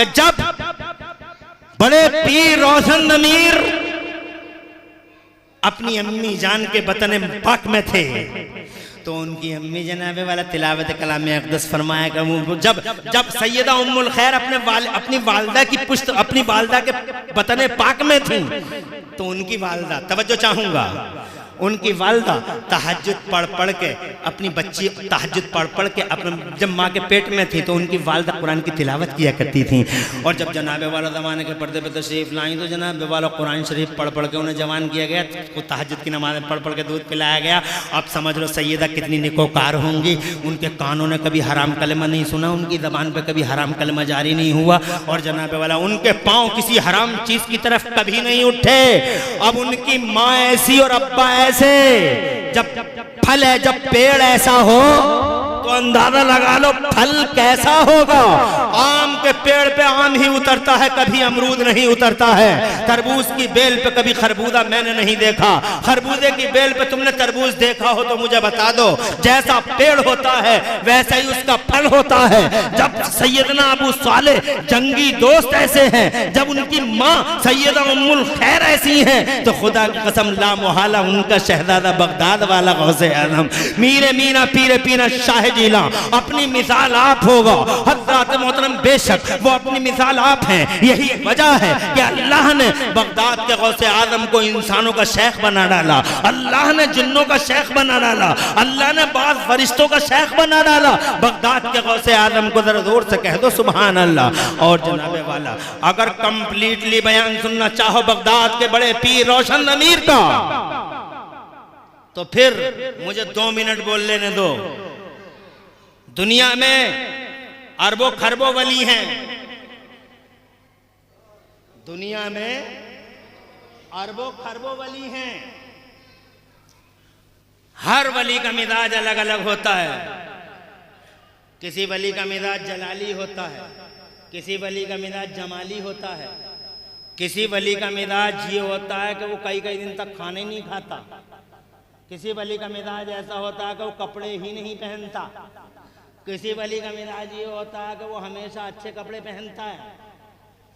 कि जब बड़े पीर रोशन ज़मीर अपनी अम्मी जान के वतन पाक में थे तो उनकी अम्मी जनाबे वाला तिलावत कलाम अक़दस फरमाया कि जब सैयदा उम्मुल खैर अपनी वालदा की पुश्त अपनी वालदा के वतन पाक में थी तो उनकी वालदा, तवज्जो चाहूंगा, उनकी वालदा तहज्जुद पढ़ पढ़ के अपनी बच्ची तहज्जुद पढ़ पढ़ के अपने जब माँ के पेट में थी तो उनकी वालदा कुरान की तिलावत किया करती थी। और जब जनाबे वाला ज़माने के पर्दे पे तशरीफ़ लाई तो जनाबे वाला कुरान शरीफ पढ़ पढ़ के उन्हें जवान किया गया, तो तहज्जुद की नमाज़ पढ़ पढ़ के दूध पिलाया गया। अब समझ लो सैयदा कितनी निकोकार होंगी, उनके कानों ने कभी हराम कलमा नहीं सुना, उनकी ज़बान पर कभी हराम कलमा जारी नहीं हुआ और जनाबे वाला उनके पाँव किसी हराम चीज़ की तरफ कभी नहीं उठे। अब उनकी माँ ऐसी और अब्बा ऐसे, जब फल है, जब पेड़ ऐसा हो तो अंदाजा लगा लो फल कैसा होगा। आम के पेड़ पे आम ही उतरता है, कभी अमरूद नहीं उतरता है। तरबूज की बेल पे कभी खरबूजा मैंने नहीं देखा, खरबूजे की बेल पे तुमने तरबूज देखा हो तो मुझे बता दो। जैसा पेड़ होता है वैसा ही उसका फल होता है। जब सैयदना अबू सालेह जंगी दोस्त ऐसे हैं, जब उनकी माँ सैयदा उम्मुल खैर ऐसी हैं तो खुदा की कसम ला मुहाला उनका शहजादा बगदाद वाला गौसे आज़म मीरे मीना पीरे पीना शाह जिला अपनी मिसाल आप होगा। हज़रत मोहतरम बेशक वो अपनी मिसाल आप हैं। यही वजह है कि अल्लाह ने बगदाद के गौसे आज़म को इंसानों का शेख बना डाला, अल्लाह ने जिन्नों का शेख बना डाला, अल्लाह ने बाज़ फरिश्तों का शेख बना डाला। बगदाद के गौसे आज़म को जरा जोर से कह दो सुभान अल्लाह। और जनाबे वाला अगर कंप्लीटली बयान सुनना चाहो बगदाद के बड़े पीर रोशन ज़मीर का तो फिर मुझे 2 मिनट बोल लेने दो। दुनिया में अरबों खरबों वली हैं, दुनिया में अरबों खरबों वली हैं। हर वली का मिजाज अलग अलग होता है। किसी वली का मिजाज जलाली होता है, किसी वली का मिजाज जमाली होता है, किसी वली का मिजाज ये होता है कि वो कई कई दिन तक खाना ही नहीं खाता, किसी वली का मिजाज ऐसा होता है कि वो कपड़े ही नहीं पहनता, किसी वली का मिजाज ये होता है कि वो हमेशा अच्छे कपड़े पहनता है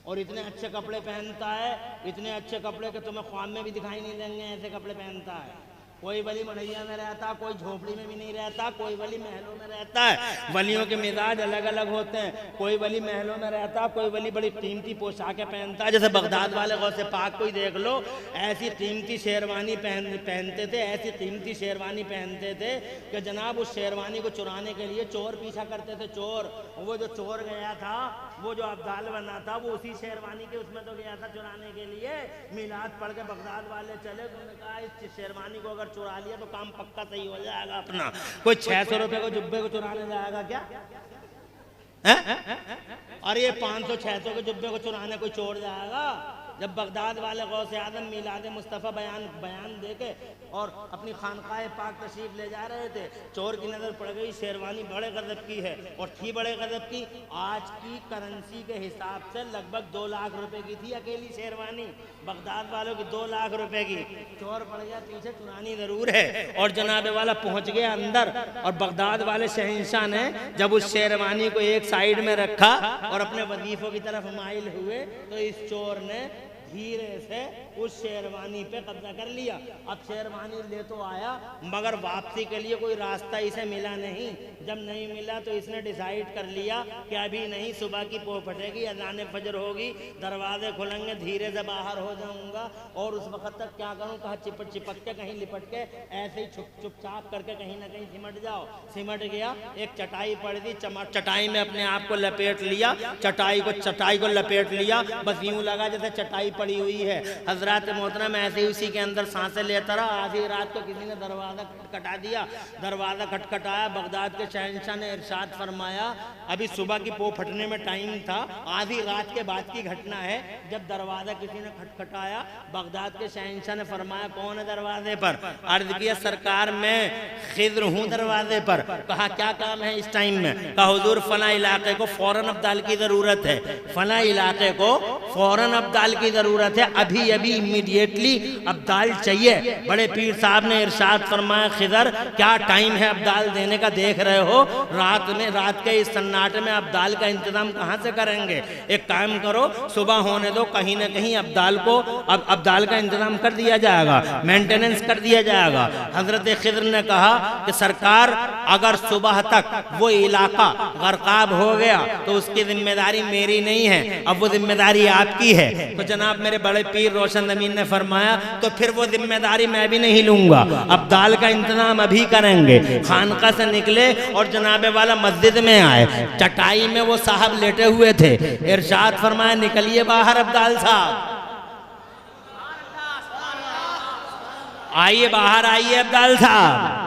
और इतने अच्छे कपड़े पहनता है, इतने अच्छे कपड़े कि तुम्हें ख्वाब में भी दिखाई नहीं देंगे, ऐसे कपड़े पहनता है। कोई वली मढ़ैया में रहता, कोई झोपड़ी में भी नहीं रहता, कोई वली महलों में रहता है। वलियों के मिजाज अलग अलग होते हैं। कोई वली महलों में रहता, कोई वली बड़ी कीमती पोशाकें पहनता है। जैसे बगदाद वाले गौसे पाक को ही देख लो, ऐसी कीमती शेरवानी पहनते थे, ऐसी कीमती शेरवानी पहनते थे कि जनाब उस शेरवानी को चुराने के लिए चोर पीछा करते थे। चोर, वो जो चोर गया था, वो जो अब्दाल बना था, वो उसी शेरवानी के उसमें तो गया था चुराने के लिए। मिलाद पढ़ के बगदाद वाले चले, उन्होंने कहा इस शेरवानी को अगर चुरा लिया तो काम पक्का सही हो जाएगा अपना। कोई 600 रुपए को जुब्बे को चुराने जाएगा क्या है? और ये 500-600 के जुब्बे को चुराने कोई चोर जाएगा? जब बगदाद वाले गौसे आज़म मिलाद मुस्तफ़ा बयान दे के और अपनी खानकाए पाक तशरीफ ले जा रहे थे, चोर की नज़र पड़ गई शेरवानी बड़े गज़ब की है और थी बड़े गज़ब की। आज की करेंसी के हिसाब से लगभग 2 लाख रुपए की थी अकेली शेरवानी, बगदाद वालों की 2 लाख रुपए की। चोर पड़ गया पीछे, चुरानी ज़रूर है। और जनाबे वाला पहुँच गया अंदर और बगदाद वाले शहंशाह ने जब उस शेरवानी को एक साइड में रखा और अपने वजीफ़ों की तरफ माइल हुए तो इस चोर ने धीरे से उस शेरवानी पे कब्जा कर लिया। अब शेरवानी ले तो आया मगर वापसी के लिए कोई रास्ता इसे मिला नहीं। जब नहीं मिला तो इसने डिसाइड कर लिया कि अभी नहीं, सुबह की पोह फटेगी, अज़ान फजर होगी, दरवाजे खुलेंगे, धीरे से बाहर हो जाऊंगा और उस वक्त तक क्या करूं, कहा चिपक के कहीं लिपट के ऐसे ही चुपचाप करके कहीं ना कहीं सिमट जाओ। सिमट गया, एक चटाई पड़ दी, चटाई में अपने आप को लपेट लिया, चटाई को लपेट लिया, बस यूं लगा जैसे चटाई पड़ी हुई है। हजरत मोहतरम ऐसे ही उसी के अंदर सांसें लेता रहा। आधी रात को किसी ने दरवाज़ा खटखटा दिया, दरवाज़ा खटखटाया। बगदाद के शहंशाह ने इरशाद फरमाया, अभी सुबह की पोह फटने में टाइम था, आधी रात के बाद की घटना है। जब दरवाज़ा किसी ने खटखटाया, बगदाद के शहंशाह ने फरमाया कौन है दरवाजे पर? अर्ज किया सरकार मैं खिद्र हूँ दरवाजे पर। कहा क्या काम है इस टाइम में? कहा हुजूर फला इलाके को फौरन अब्दाल की ज़रूरत है, फला इलाके को फौरन अब्दाल की ज़रूरत है, अभी अभी इमीडिएटली अब्दाल चाहिए। बड़े पीर साहब ने इरशाद फरमाया, खिदर क्या टाइम है अब्दाल देने का, देख रहे हो रात में, रात के इस सन्नाटे में अब्दाल का इंतजाम कहाँ से करेंगे। एक काम करो, सुबह होने दो, कहीं ना कहीं अब्दाल को अब्दाल का इंतजाम कर दिया जाएगा, मेंटेनेंस कर दिया जाएगा। हजरत खिदर ने कहा कि सरकार अगर सुबह तक वो इलाका गर्काब हो गया तो उसकी जिम्मेदारी मेरी नहीं है, अब वो जिम्मेदारी आपकी है। तो जनाब मेरे बड़े पीर रोशन ज़मीन ने फरमाया, तो फिर वो जिम्मेदारी मैं भी नहीं लूंगा, अब्दाल का इंतजाम अभी करेंगे। खानका से निकले और जनाबे वाला मस्जिद में आए, चटाई में वो साहब लेटे हुए थे। इरशाद फरमाया, निकलिए बाहर अब्दाल साहब, आइए बाहर, आइए अब्दाल साहब।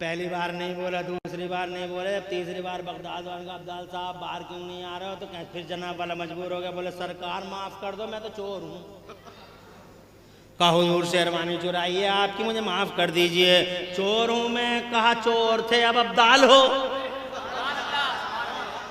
पहली बार नहीं बोला, दूसरी बार नहीं बोले, अब तीसरी बार बगदाद वाले का, अब्दाल साहब बाहर क्यों नहीं आ रहे हो। तो फिर जनाब वाला मजबूर हो गया, बोले सरकार माफ कर दो, मैं तो चोर हूँ। कहा हुजूर शेरवानी चुराई है आपकी, मुझे माफ कर दीजिए, चोर हूँ मैं। कहा चोर थे, अब अब्दाल हो।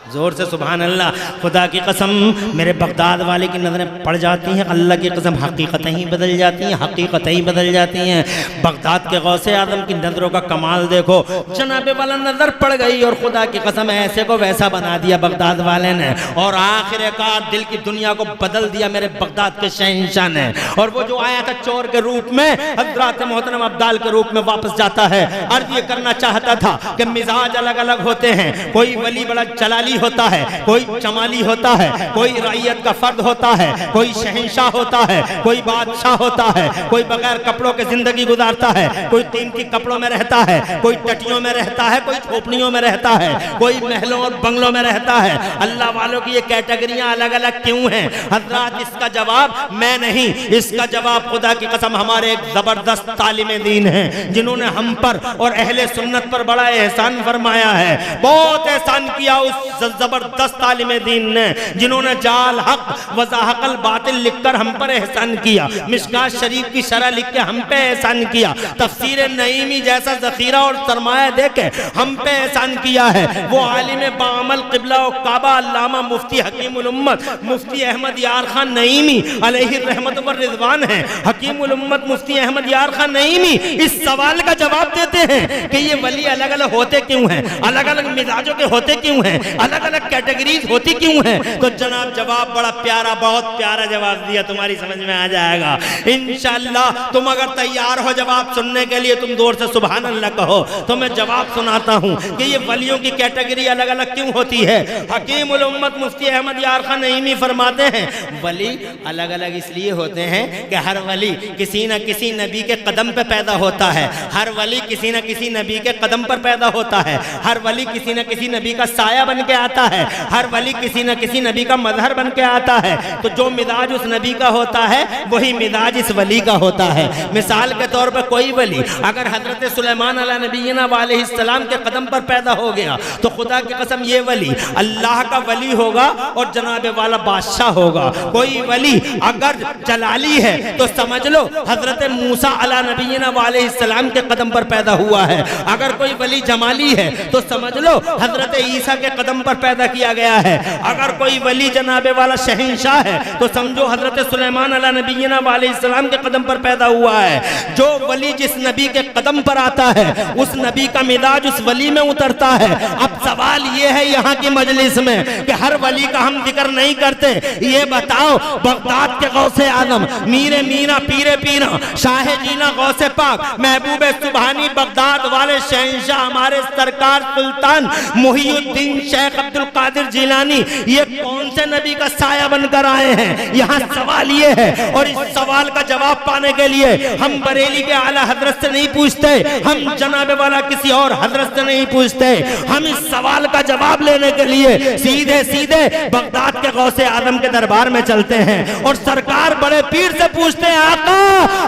जोर से सुभान अल्लाह। खुदा की कसम मेरे बगदाद वाले की नज़रें पड़ जाती हैं, अल्लाह की कसम हकीकतें ही बदल जाती हैं, हकीकतें ही बदल जाती हैं। बगदाद के गौसे आदम की नज़रों का कमाल देखो, जनाबे वाला नज़र पड़ गई और खुदा की कसम ऐसे को वैसा बना दिया बगदाद वाले ने, और आखिरकार दिल की दुनिया को बदल दिया मेरे बगदाद के शहंशाह ने। और वो जो आया था चोर के रूप में, हज़रात मोहतरम अब्दाल के रूप में वापस जाता है। अर्ज ये करना चाहता था कि मिजाज अलग अलग होते हैं, कोई वली बड़ा जलाली होता है, कोई चमाली होता है, कोई रईयत का फर्द होता है, कोई शहंशाह होता है, कोई बादशाह होता है, कोई बगैर कपड़ों के जिंदगी गुजारता है, कोई कीमती कपड़ों में रहता है, कोई टटियों में रहता है, कोई झोपड़ियों में रहता है, कोई महलों और बंगलों में रहता है। अल्लाह वालों की ये कैटेगरियां अलग अलग क्यों हैं हजरात, इसका जवाब मैं नहीं, इसका जवाब खुदा की कसम हमारे एक जबरदस्त तालिमे दीन है, जिन्होंने हम पर और अहले सुन्नत पर बड़ा एहसान फरमाया है। बहुत एहसान किया उस जबरदस्त तालिमे दीन ने, जिन्होंने जाल हक वज़ाहकल बातिल लिखकर हम पर एहसान किया, मिशकात शरीफ की शरह लिख के हम पे एहसान किया, तफसीर नईमी जैसा ज़ख़ीरा और सरमाया देके हम पे एहसान किया है। वो आलिम बामल क़िबला और काबा अल्लामा मुफ्ती हकीमुल उम्मत मुफ्ती अहमद यार खान नईमी अलैहि रहमत व रिज़वान है। हकीमुल उम्मत मुफ्ती अहमद यार खान नईमी इस सवाल का जवाब देते हैं कि ये वली अलग अलग होते क्यों हैं, अलग अलग मिजाजों के होते क्यों हैं, अलग अलग कैटेगरीज होती क्यों हैं। तो जनाब जवाब बड़ा प्यारा, बहुत प्यारा जवाब दिया, तुम्हारी समझ में आ जाएगा इंशाअल्लाह। तुम अगर तैयार हो जवाब सुनने के लिए, तुम जोर से सुभान अल्लाह कहो, तो मैं जवाब सुनाता हूँ कि ये वलियों की कैटेगरी अलग अलग क्यों होती है। हकीमुल उम्मत मुफ्ती अहमद यार खान नईमी फरमाते हैं, वली अलग अलग इसलिए होते हैं कि हर वली किसी न किसी नबी के कदम पे पैदा होता है, हर वली किसी न किसी नबी के कदम पर पैदा होता है, हर वली किसी न किसी नबी का साया बन के आता है, हर वली किसी न किसी नबी का मजहर बन के आता है। तो जो मिजाज उस नबी का होता है वही मिजाज इस वली का होता है। मिसाल के तौर पर कोई वली अगर हजरत सुलेमान अला नबीना अलैहिस्सलाम के कदम पर पैदा हो गया तो खुदा की कसम ये वली अल्लाह का वली होगा और जनाबे वाला बादशाह होगा। कोई वली अगर जलाली है तो समझ लो हजरत मूसा अला नबीना अलैहिस्सलाम के कदम पर पैदा हुआ है। अगर कोई वली जमाली है तो समझ लो हजरत ईसा के कदम पर पैदा किया गया है। अगर कोई वली जनाबे वाला शहंशाह है तो समझो हजरत सुलेमान अला नबीना अलैहिस्सलाम के कदम पर पैदा हुआ है। जो वली जिस नबी के कदम पर आता है उस नबी का मिजाज उस वली में उतरता है। अब सवाल ये है यहाँ की मजलिस में कि हर वली का हम जिक्र नहीं करते, ये बताओ बगदाद के गौसे आजम मीरे मीना पीरे पीना शाह जीना गौसे पाक महबूबे सुबहानी बगदाद वाले शहंशाह हमारे सरकार सुल्तान मुहीउद्दीन शेख अब्दुल कादिर जिलानी ये कौन से नबी का साया बनकर आए हैं। यहाँ सवाल ये है और इस सवाल का जवाब पाने के लिए हम बरेली के आला हजरत से नहीं पूछते, हम जनाबे वाला किसी और हजरत से नहीं पूछते, हम इस सवाल का जवाब लेने के लिए सीधे सीधे बगदाद के गौसे आदम के दरबार में चलते हैं और सरकार बड़े पीर से पूछते हैं, आका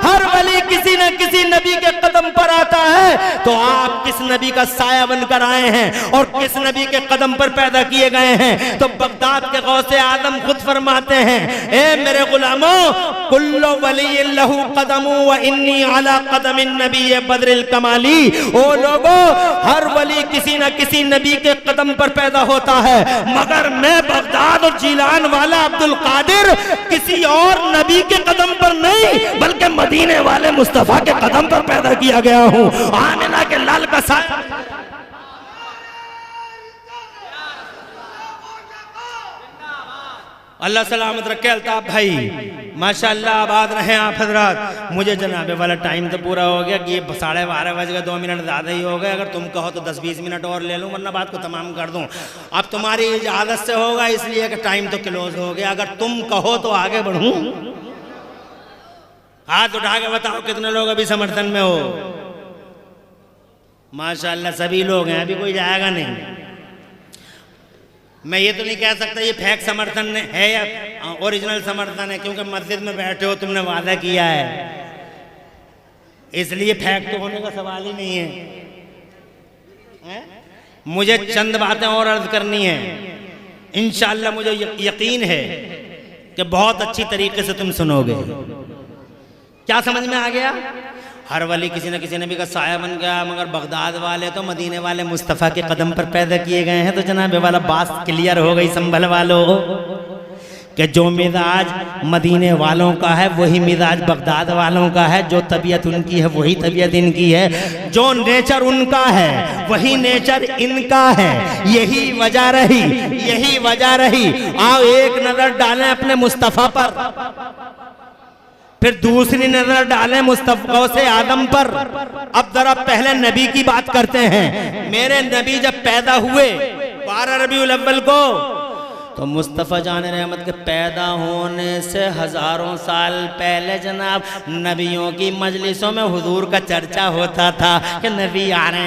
हर वली किसी न किसी नबी के कदम कदम पर आता है तो आप किस नबी का साया बनकर आए हैं और किस नबी के कदम पर पैदा किए गए हैं। तो बगदाद के गौसे आदम खुद फरमाते हैं, ए मेरे गुलामों, कुल्लु वलिय्यिन लहू कदमु व इन्नी अला कदमिन नबी बद्रिल कमाली। ओ लोगों, हर वली किसी न किसी नबी के कदम पर पैदा होता है, मगर मैं बगदाद और जीलान वाला अब्दुल कादिर किसी और नबी के कदम पर नहीं बल्कि मदीने वाले मुस्तफा के कदम पर पैदा किया गया हूं। आमिना के लाल का साया। अल्लाह सलामत रखे अल्ताफ भाई, माशाअल्लाह आबाद रहे आप हजरात। मुझे जनाबे वाला टाइम तो पूरा हो गया कि ये 12:30 बज गए, 2 मिनट ज़्यादा ही हो गए। अगर तुम कहो तो 10-20 मिनट और ले लूँ, वरना बात को तमाम कर दूँ। अब तुम्हारी इजाज़त से होगा, इसलिए कि टाइम तो क्लोज हो गया। अगर तुम कहो तो आगे बढ़ूँ। हाथ उठा के बताओ कितने लोग अभी समर्थन में हो। माशाअल्लाह सभी लोग हैं, अभी कोई जाएगा नहीं। मैं ये तो नहीं कह सकता ये फेक समर्थन है या ओरिजिनल समर्थन है, क्योंकि मस्जिद में बैठे हो, तुमने वादा किया है, इसलिए फेक तो होने का सवाल ही नहीं है। मुझे चंद बातें और अर्ज करनी है। इंशाअल्लाह मुझे यकीन है कि बहुत अच्छी तरीके से तुम सुनोगे। क्या समझ में आ गया? हर वली किसी न किसी नबी का साया बन गया, मगर बगदाद वाले तो मदीने वाले मुस्तफ़ा के कदम पर पैदा किए गए हैं। तो जनाब वाला बात क्लियर हो गई संभल वालों कि जो मिजाज मदीने वालों का है वही मिजाज बगदाद वालों का है, जो तबीयत उनकी है वही तबीयत इनकी है, जो नेचर उनका है वही नेचर इनका है। यही वजह रही। आओ एक नजर डालें अपने मुस्तफ़ा पर, फिर दूसरी नजर डालें मुस्तफा से आदम पर। अब जरा पहले नबी की बात करते हैं। मेरे नबी जब पैदा हुए 12 रबीउल अव्वल को, तो मुस्तफ़ा जान रहमत के पैदा होने से हज़ारों साल पहले जनाब नबियों की मजलिसों में हुजूर का चर्चा होता था कि नबी आ रहे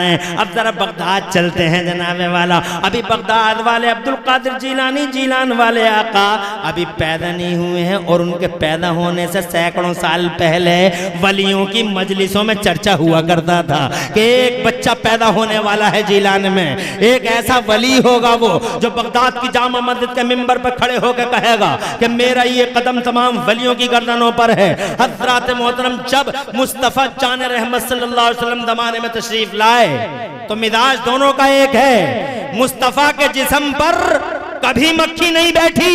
हैं। अब ज़रा बगदाद चलते हैं जनाब वाला। अभी बगदाद वाले अब्दुल कादिर जीलानी, जीलान वाले आका अभी पैदा नहीं हुए हैं, और उनके पैदा होने से सैकड़ों साल पहले वलियों की मजलिसों में चर्चा हुआ करता था कि एक बच्चा पैदा होने वाला है जीलान में। एक ऐसा वली होगा वो जो बगदाद की जामा मस्जिद के मिंबर पर खड़े होकर कहेगा कि मेरा ये कदम तमाम वलियों की गर्दनों पर है। हज़रात मोहतरम जब मुस्तफ़ा जान रहमत सल्लल्लाहु अलैहि वसल्लम ज़माने में तशरीफ लाए तो मिजाज दोनों का एक है। मुस्तफ़ा के जिस्म पर कभी मक्खी नहीं बैठी,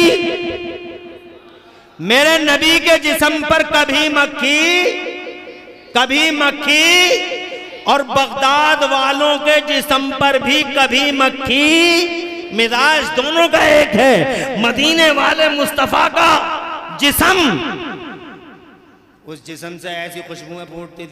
मेरे नबी के जिस्म पर कभी मक्खी, और बगदाद वालों के जिस्म पर भी कभी मक्खी। मिजाज दोनों का एक है। मदीने वाले मुस्तफा का जिस्म, उस जिस्म से ऐसी खुशबुएं फूटती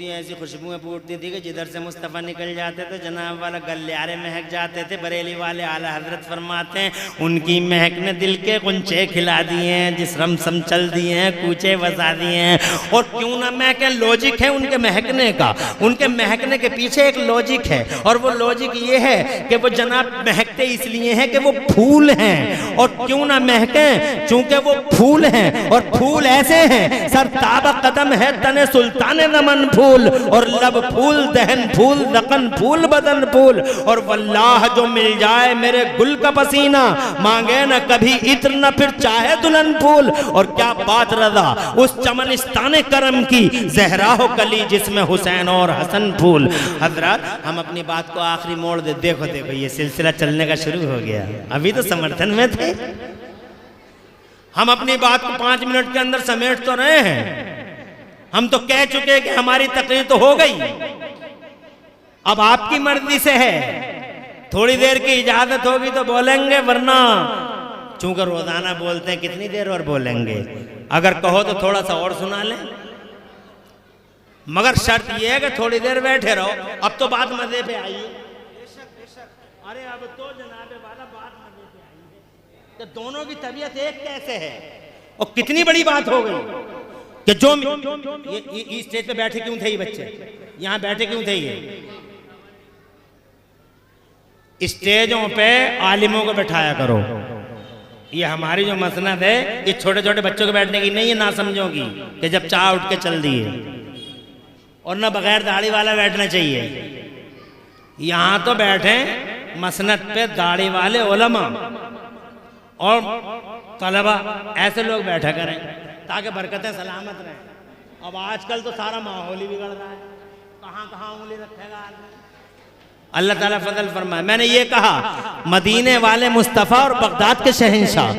थी कि जिधर से मुस्तफ़ा निकल जाते थे जनाब वाला गलियारे महक जाते थे। बरेली वाले आला हजरत फरमाते हैं उनकी महक ने दिल के गुंचे खिला दिए हैं, जिस्म समचल दिए हैं, कूचे बसा दिए हैं। और क्यों ना महके, लॉजिक है उनके महकने का। उनके महकने के पीछे एक लॉजिक है, और वो लॉजिक ये है कि वो जनाब महकते इसलिए हैं कि वो फूल हैं। और क्यों ना महके, चूंकि वो फूल हैं, और फूल ऐसे हैं सरताब कदम है तने सुल्तान नमन फूल, और लब फूल दहन फूल दकन फूल बदन फूल। और वल्लाह जो मिल जाए मेरे गुल का पसीना, मांगे न कभी इत्र न फिर चाहे दुल्हन फूल। और क्या बात रजा उस चमनिस्तान करम की, जहरा हो कली जिसमें हुसैन और हसन फूल। हजरत हम अपनी बात को आखिरी मोड़ दे। देखो ये सिलसिला चलने का शुरू हो गया, अभी तो समर्थन में थे। हम अपनी बात को 5 मिनट के अंदर समेट तो रहे हैं। हम तो कह चुके कि हमारी तकरीर तो हो गई, अब आपकी मर्जी से है। थोड़ी देर की इजाजत होगी तो बोलेंगे, वरना चूंकि रोजाना बोलते हैं कितनी देर और बोलेंगे। अगर कहो तो थोड़ा सा और सुना लें, मगर शर्त यह है कि थोड़ी देर बैठे रहो। अब तो बात मजे पे आई है। अरे अब तो जनाबे वाला बात मजे पे आई है कि दोनों की तबीयत एक कैसे है, और कितनी बड़ी बात हो गई कि जो ये स्टेज पे बैठे क्यों थे ये बच्चे, यहां बैठे क्यों थे ये स्टेजों पे आलिमों को बैठाया करो। ये हमारी जो मसनद है ये छोटे छोटे बच्चों के बैठने की नहीं है, ना समझोगी कि जब चाह उठ के चल दिए। और न बगैर दाढ़ी वाला बैठना चाहिए। यहाँ तो बैठे मसनद पे दाढ़ी वाले उलमा और तलबा, ऐसे लोग बैठा करें ताकि बरकतें सलामत रहें। अब आजकल तो सारा माहौल ही बिगड़ रहा है, कहाँ कहाँ उंगली रखेगा आदमी। अल्लाह ताला फजल फरमाए। मैंने ये कहा मदीने वाले मुस्तफ़ा और बगदाद के शहंशाह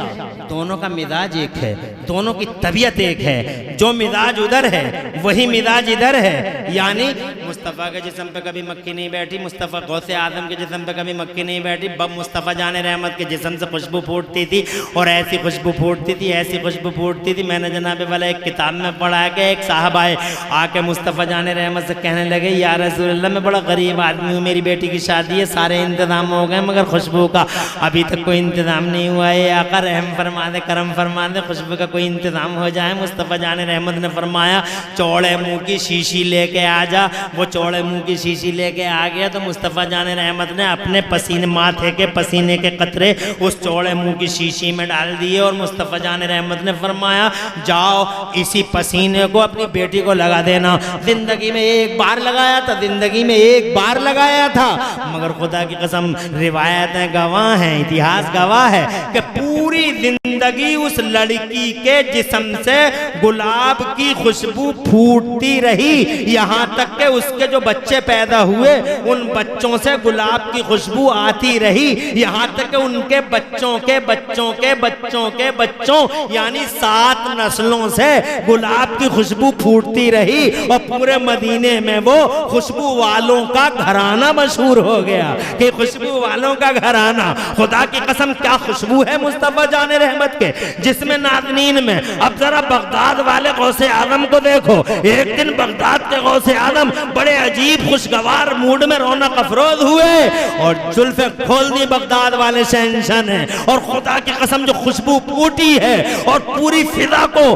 दोनों का मिजाज एक है, दोनों की तबीयत एक है। जो मिजाज उधर है वही मिजाज इधर है। यानी मुस्तफ़ा के जिस्म पे कभी मक्खी नहीं बैठी, मुस्तफ़ा गौसे आदम के जिस्म पे कभी मक्खी नहीं बैठी। बब मुस्तफ़ा जाने रहमत के जिस्म से खुशबू फूटती थी और ऐसी खुशबू फूटती थी, ऐसी खुशबू फूटती थी। मैंने जनाब वाला एक किताब में पढ़ा है कि एक साहब आए आके मुस्तफ़ा जाने रहमत से कहने लगे, या रसूल अल्लाह मैं बड़ा गरीब आदमी हूँ, मेरी बेटी की शादी है, सारे इंतजाम हो गए मगर खुशबू का अभी तक कोई इंतजाम नहीं हुआ है। आका रहम फरमा दे, करम फरमा दे, खुशबू का कोई इंतजाम हो जाए। मुस्तफ़ा जाने रहमत ने फरमाया चौड़े मुंह की शीशी लेके आ जा। वो चौड़े मुंह की शीशी लेके आ गया तो मुस्तफ़ा जाने रहमत ने अपने पसीने, माथे के पसीने के कतरे उस चौड़े मुंह की शीशी में डाल दिए और मुस्तफ़ा जाने रहमत ने फरमाया जाओ इसी पसीने को अपनी बेटी को लगा देना। जिंदगी में एक बार लगाया था, जिंदगी में एक बार लगाया था, मगर खुदा की कसम रिवायतें गवाह हैं, इतिहास गवाह है कि पूरी जिंदगी उस लड़की के जिस्म से गुलाब की खुशबू फूटती रही। यहाँ तक कि उसके जो बच्चे पैदा हुए उन बच्चों से गुलाब की खुशबू आती रही। यहाँ तक कि उनके बच्चों के बच्चों के बच्चों के बच्चों यानी 7 नस्लों से गुलाब की खुशबू फूटती रही और पूरे मदीने में वो खुशबू वालों का घराना मशहूर हो गया कि खुशबू वालों का घराना। खुदा की कसम क्या खुशबू है मुस्तफ़ा जाने रहमत के जिसमें नाज़नीन में। अब जरा बगदाद वाले गौसे आजम को देखो। एक दिन बगदाद के गौसे आजम बड़े अजीब खुशगवार मूड में रौनक अफरोज हुए और जुल्फे खोल दी बगदाद वाले शहंशाह ने। और खुदा की कसम जो खुशबू फूटी है और पूरी फिजा को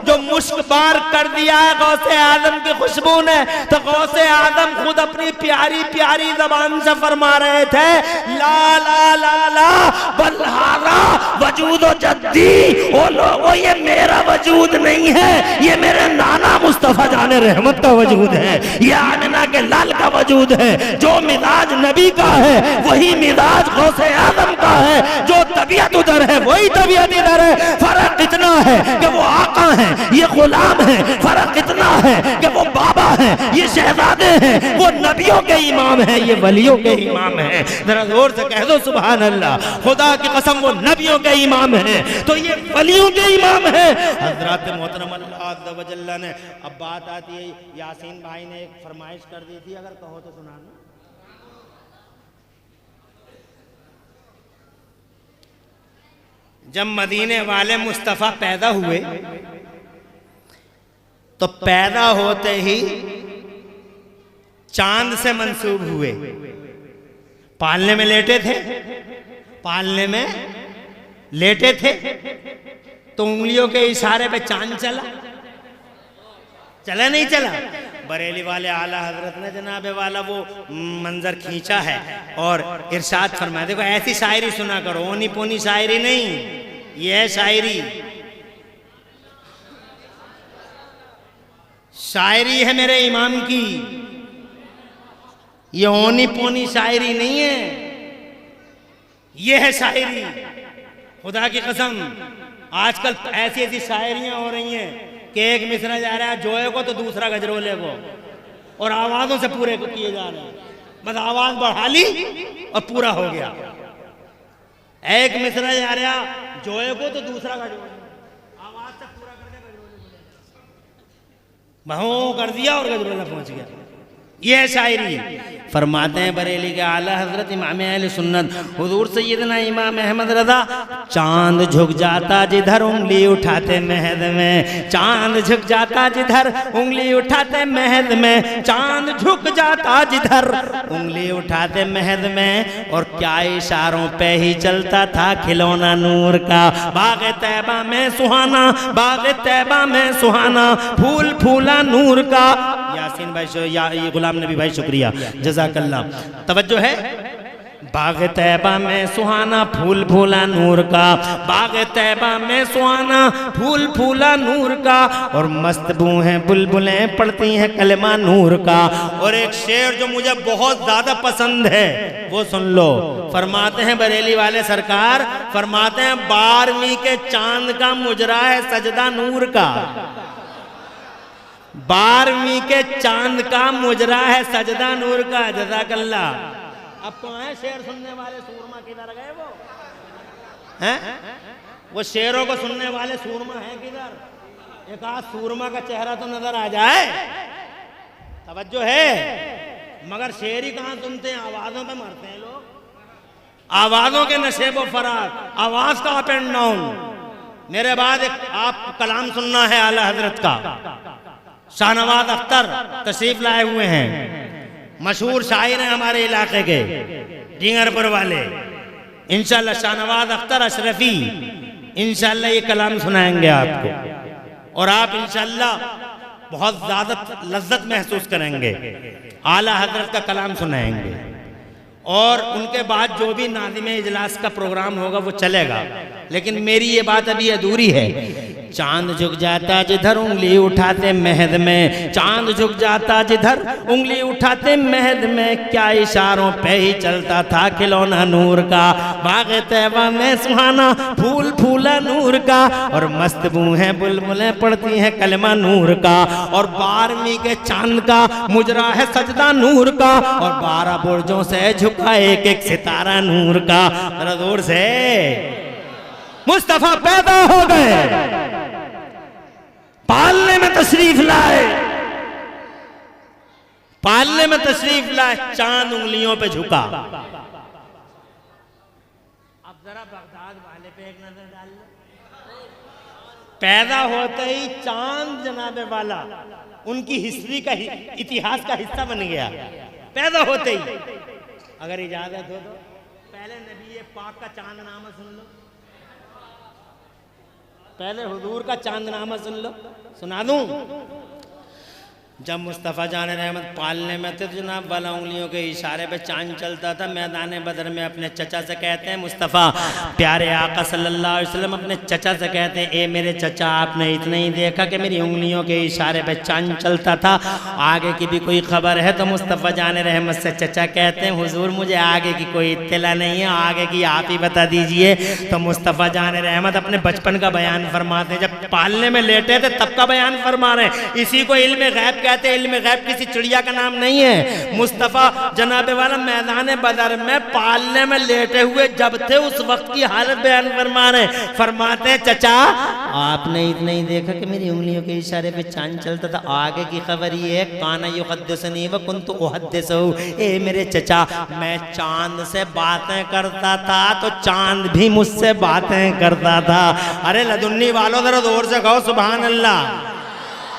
जो मुश्क बार कर दिया है गौसे आजम की खुशबू ने, तो गौसे आजम खुद अपनी प्यारी प्यारी जबान से फरमा रहे थे ला ला ला ला बल्हारा वजूद जद्दी। ओ लोगों ये मेरा वजूद नहीं है, ये मेरे नाना मुस्तफ़ा जाने रहमत का वजूद है, ये आमिना के लाल का वजूद है। जो मिजाज नबी का है वही मिजाज गौसे आजम का है। जो तबीयत उधर है वही तबीयत इधर है। फर्क इतना है कि वो आका है, ये गुलाम है। फर्क इतना है कि वो बाबा है, ये शहजादे हैं। वो नबियों के इमाम है, ये वलियों के इमाम है। जरा जोर से कह दो सुभान अल्लाह। खुदा की कसम वो नबियों के इमाम है तो ये वलियों के इमाम है। हजरत मोहतरम अल्लाह अज़्ज़ व जल्ल ने अब बात आती है, यासीन भाई ने एक फरमाइश कर दी थी, अगर कहो तो सुना दो। जब मदीने वाले मुस्तफ़ा पैदा हुए तो पैदा होते ही चांद से मंसूब हुए। पालने में लेटे थे, पालने में लेटे थे तो उंगलियों के इशारे पे चांद चला, चला नहीं चला। बरेली वाले आला हजरत ने जनाबे वाला वो मंजर खींचा है और इरशाद फरमाया। देखो ऐसी शायरी सुना करो, ओनी पोनी शायरी नहीं, ये है शायरी। शायरी है मेरे इमाम की, ये ओनी पोनी शायरी नहीं है, ये है शायरी। खुदा की कसम आजकल ऐसी ऐसी शायरियां हो रही हैं कि एक मिसरा जा रहा है जोए को तो दूसरा गजरोले को और आवाजों से पूरे को किए जा रहे हैं। बस आवाज बढ़ा ली और पूरा हो गया। एक मिसरा जा रहा जोए को तो दूसरा गजरोले, आवाज से पूरा करके गजरोले बहु कर दिया और गजरोला पहुंच गया। यह शायरी फरमाते हैं बरेली के आला हजरत इमाम अहले सुन्नत हुजूर सैयदना इमाम अहमद रज़ा। चांद झुक जाता जिधर उंगली उठाते महद में, चांद झुक जाता जिधर उंगली उठाते महद में, चांद झुक जाता जिधर उंगली उठाते महद में। और क्या इशारों पे ही चलता था खिलौना नूर का। बाग तैबा में सुहाना, बाग तैबा में सुहाना, फूल फूला नूर का। यासीन भाई गुलाम नबी भाई शुक्रिया, जज़ाकल्लाह। तवज्जो है। बाग तैबा में सुहाना फूल फूला नूर का, बाग तैबा में सुहाना फूल फूला नूर का, और मस्त बू हैं बुलबुलें पढ़ती हैं कलमा नूर का। और एक शेर जो मुझे बहुत ज्यादा पसंद है वो सुन लो। फरमाते हैं बरेली वाले सरकार, फरमाते हैं 12वीं के चांद का मुजरा है सजदा नूर का, 12वीं के चांद का मुजरा है सजदा नूर का। जज़ाकल्लाह। अब तो है शेर सुनने वाले सूरमा किधर गए वो हैं? वो शेरों को सुनने वाले सूरमा हैं किधर? एक आध सूरमा का चेहरा तो नजर आ जाए, तवज्जो है। मगर शेर ही कहाँ सुनते हैं, आवाजों पे मरते हैं लोग, आवाजों के नशे व फरार, आवाज का अप एंड डाउन। मेरे बाद एक आप कलाम सुनना है आला हजरत का। शाहनवाज अख्तर तशरीफ लाए हुए हैं, मशहूर शायर हैं हमारे इलाके के, ढिंगरपुर वाले। इंशाल्लाह शाहनवाज अख्तर अशरफी इंशाल्लाह ये कलाम सुनाएंगे आपको, और आप इंशाल्लाह बहुत ज्यादा लज्जत महसूस करेंगे। आला हजरत का कलाम सुनाएंगे, और उनके बाद जो भी नाज़िम इजलास का प्रोग्राम होगा वो चलेगा। लेकिन मेरी ये बात अभी अधूरी है। चांद झुक जाता जिधर उंगली उठाते महद में, चांद झुक जाता जिधर उंगली उठाते महद में, क्या इशारों पे ही चलता था खिलौना नूर का। बाग तैबा में सुहाना फूल फूला नूर का, और मस्त बू हैं बुलबुलें पढ़ती हैं कलमा नूर का, और 12वीं के चांद का मुजरा है सजदा नूर का, और 12 बुर्जों से झुका एक एक सितारा नूर का। जरा जोर से। मुस्तफा पैदा हो गए, पालने में तशरीफ लाए, पालने में तशरीफ लाए, चांद उंगलियों पे झुका। अब जरा बगदाद वाले पे एक नजर डाल लो। पैदा होते ही चांद जनाबे वाला उनकी हिस्ट्री का इतिहास का हिस्सा बन गया, पैदा होते ही। अगर इजाजत हो तो पहले नबी पाक का चांदनामा सुन लो, पहले हुजूर का चांदनामा सुन लो। सुना दूं? जब मुस्तफ़ा जान रहमत पालने में थे जनाब वाला उंगलियों के इशारे पे चांद चलता था। मैदान बदर में अपने चचा से कहते हैं, मुस्तफ़ा प्यारे आका सल्लल्लाहु अलैहि वसल्लम अपने चचा से कहते हैं, ए मेरे चचा आपने इतना ही देखा कि मेरी उंगलियों के इशारे पे चांद चलता था, आगे की भी कोई खबर है? तो मुस्तफ़ा जान रहमत से चचा कहते हैं, हुजूर मुझे आगे की कोई इत्तला नहीं है, आगे की आप ही बता दीजिए। तो मुस्तफ़ा जान रहमत अपने बचपन का बयान फरमाते हैं, जब पालने में लेटे थे तब का बयान फरमा रहे हैं। इसी को इल्म गैब कहते हैं। इल्म गैब किसी चिड़िया का नाम नहीं है। मुस्तफ़ा जनाबे वाला मैदान बदर में पालने में लेटे हुए जब थे उस वक्त की हालत बयान फरमा रहे, फरमाते हैं चचा आपने इतना ही देखा कि मेरी उंगलियों के इशारे पे चांद चलता था, आगे की खबर ये है काना युहद्दिसनी व कुन्तु उहद्दिसहु। ए मेरे चचा मैं चांद से बातें करता था तो चांद भी मुझसे बातें करता था। अरे लदुन्नी वालों जरा जोर से कहो सुभान अल्लाह।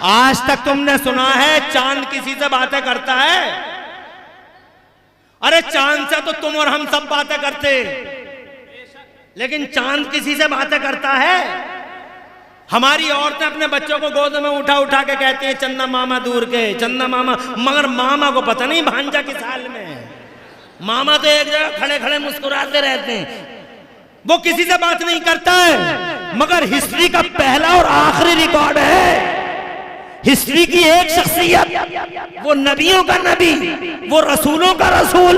आज तक तुमने सुना है चांद किसी से बातें करता है? अरे चांद से तो तुम और हम सब बातें करते, लेकिन चांद किसी से बातें करता है? हमारी औरतें अपने बच्चों को गोद में उठा उठा के कहती हैं चंदा मामा दूर के, चंदा मामा, मगर मामा को पता नहीं भांजा किस हाल में है। मामा तो एक जगह खड़े खड़े मुस्कुराते रहते हैं, वो किसी से बात नहीं करता है। मगर हिस्ट्री का पहला और आखिरी रिकॉर्ड है, हिस्ट्री की एक शख्सियत, वो नबियों का नबी, वो रसूलों का रसूल,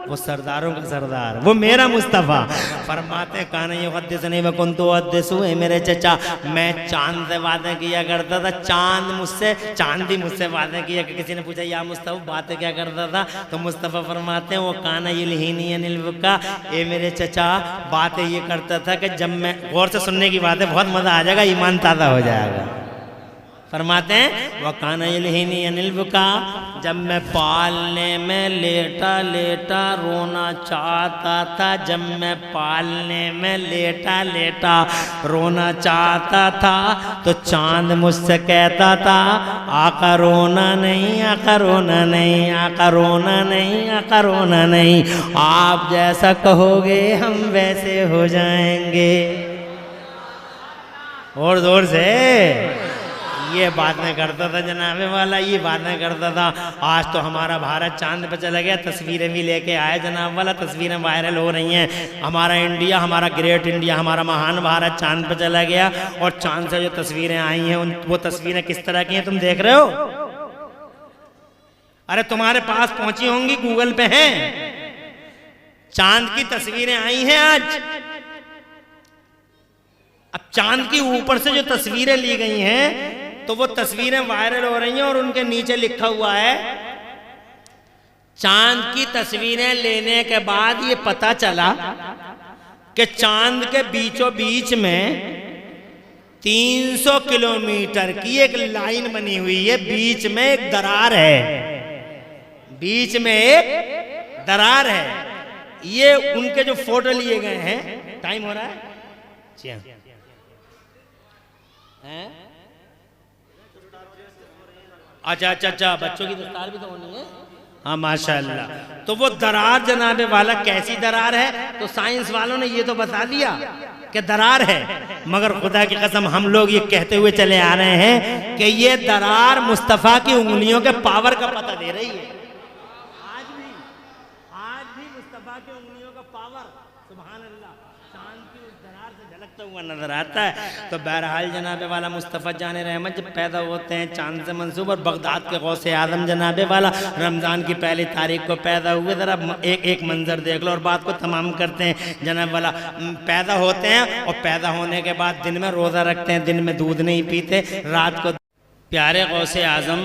वो सरदारों का सरदार, वो मेरा मुस्तफ़ा। फरमाते काना युहद्दिसनी व कुन्तु उहद्दिसहु। मेरे चचा मैं चांद से बातें किया करता था, चांद भी मुझसे बातें किया। किसी ने पूछा या मुस्तफ़ा बातें क्या करता था? तो मुस्तफ़ा फरमाते हैं वो काना युल्हीनी अनिल बुका। ए मेरे चचा बातें ये करता था कि जब मैं, गौर से सुनने की बात है, बहुत मजा आ जाएगा, ईमान ताज़ा हो जाएगा। फरमाते हैं वह काना युल्हीनी अनिल बुका, जब मैं पालने में लेटा लेटा रोना चाहता था, जब मैं पालने में लेटा लेटा रोना चाहता था, तो चांद मुझसे कहता था आका रोना नहीं, आका रोना नहीं, आका रोना नहीं, आका रोना नहीं, आप जैसा कहोगे हम वैसे हो जाएंगे। और जोर से ये बातें करता था जनाबे वाला, ये बातें करता था। आज तो हमारा भारत चांद पे चला गया, तस्वीरें भी लेके आए जनाब वाला, तस्वीरें वायरल हो रही हैं। हमारा इंडिया, हमारा ग्रेट इंडिया, हमारा महान भारत चांद पे चला गया। और चांद से जो तस्वीरें आई हैं वो तस्वीरें किस तरह की हैं तुम देख रहे हो? अरे तुम्हारे पास पहुंची होंगी, गूगल पे हैं, चांद की तस्वीरें आई हैं आज। अब चांद की ऊपर से जो तस्वीरें ली गई हैं तो वो तस्वीरें वायरल हो रही हैं और उनके नीचे लिखा हुआ है, चांद की तस्वीरें लेने के बाद ये पता चला कि चांद के बीचों बीच में 300 किलोमीटर की एक लाइन बनी हुई है, बीच में एक दरार है, बीच में एक दरार है। ये उनके जो फोटो लिए गए हैं। टाइम हो रहा है जी हाँ। अच्छा अच्छा अच्छा, बच्चों की दस्तार भी तो होनी है। हाँ माशाल्लाह। तो वो दरार जनाबे वाला कैसी दरार है? तो साइंस वालों ने ये तो बता दिया कि दरार है, मगर खुदा की कसम हम लोग ये कहते हुए चले आ रहे हैं कि ये दरार मुस्तफ़ा की उंगलियों के पावर का पता दे रही है। आज भी मुस्तफ़ा की उंगलियों का पावर, सुभान अल्लाह, चांद की उस दरार से झलकता हुआ नजर आता है। तो बहरहाल जनाबे वाला मुस्तफ़ा जाने रहमत जब पैदा होते हैं चांद से मंसूब, और बगदाद के गौसे आदम जनाबे वाला रमज़ान की पहली तारीख को पैदा हुए। ज़रा एक मंजर देख लो और बात को तमाम करते हैं। जनाब वाला पैदा होते हैं और पैदा होने के बाद दिन में रोज़ा रखते हैं, दिन में दूध नहीं पीते, रात को प्यारे गौसे आज़म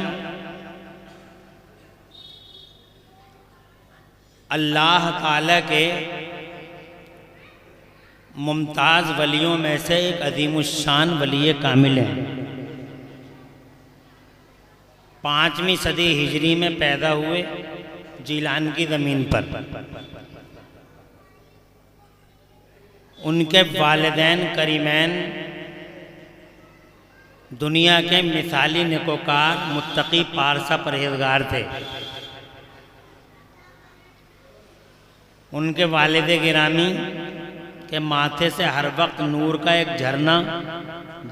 अल्लाह ताला के मुमताज़ वलियों में से एक अज़ीमुश्शान वली कामिल हैं। 5वीं सदी हिजरी में पैदा हुए जीलान की ज़मीन पर। उनके वालिदैन करीमैन दुनिया के मिसाली नेकोकार, मुत्तकी, पारसा, परहेजगार थे। उनके वालिद गिरामी के माथे से हर वक्त नूर का एक झरना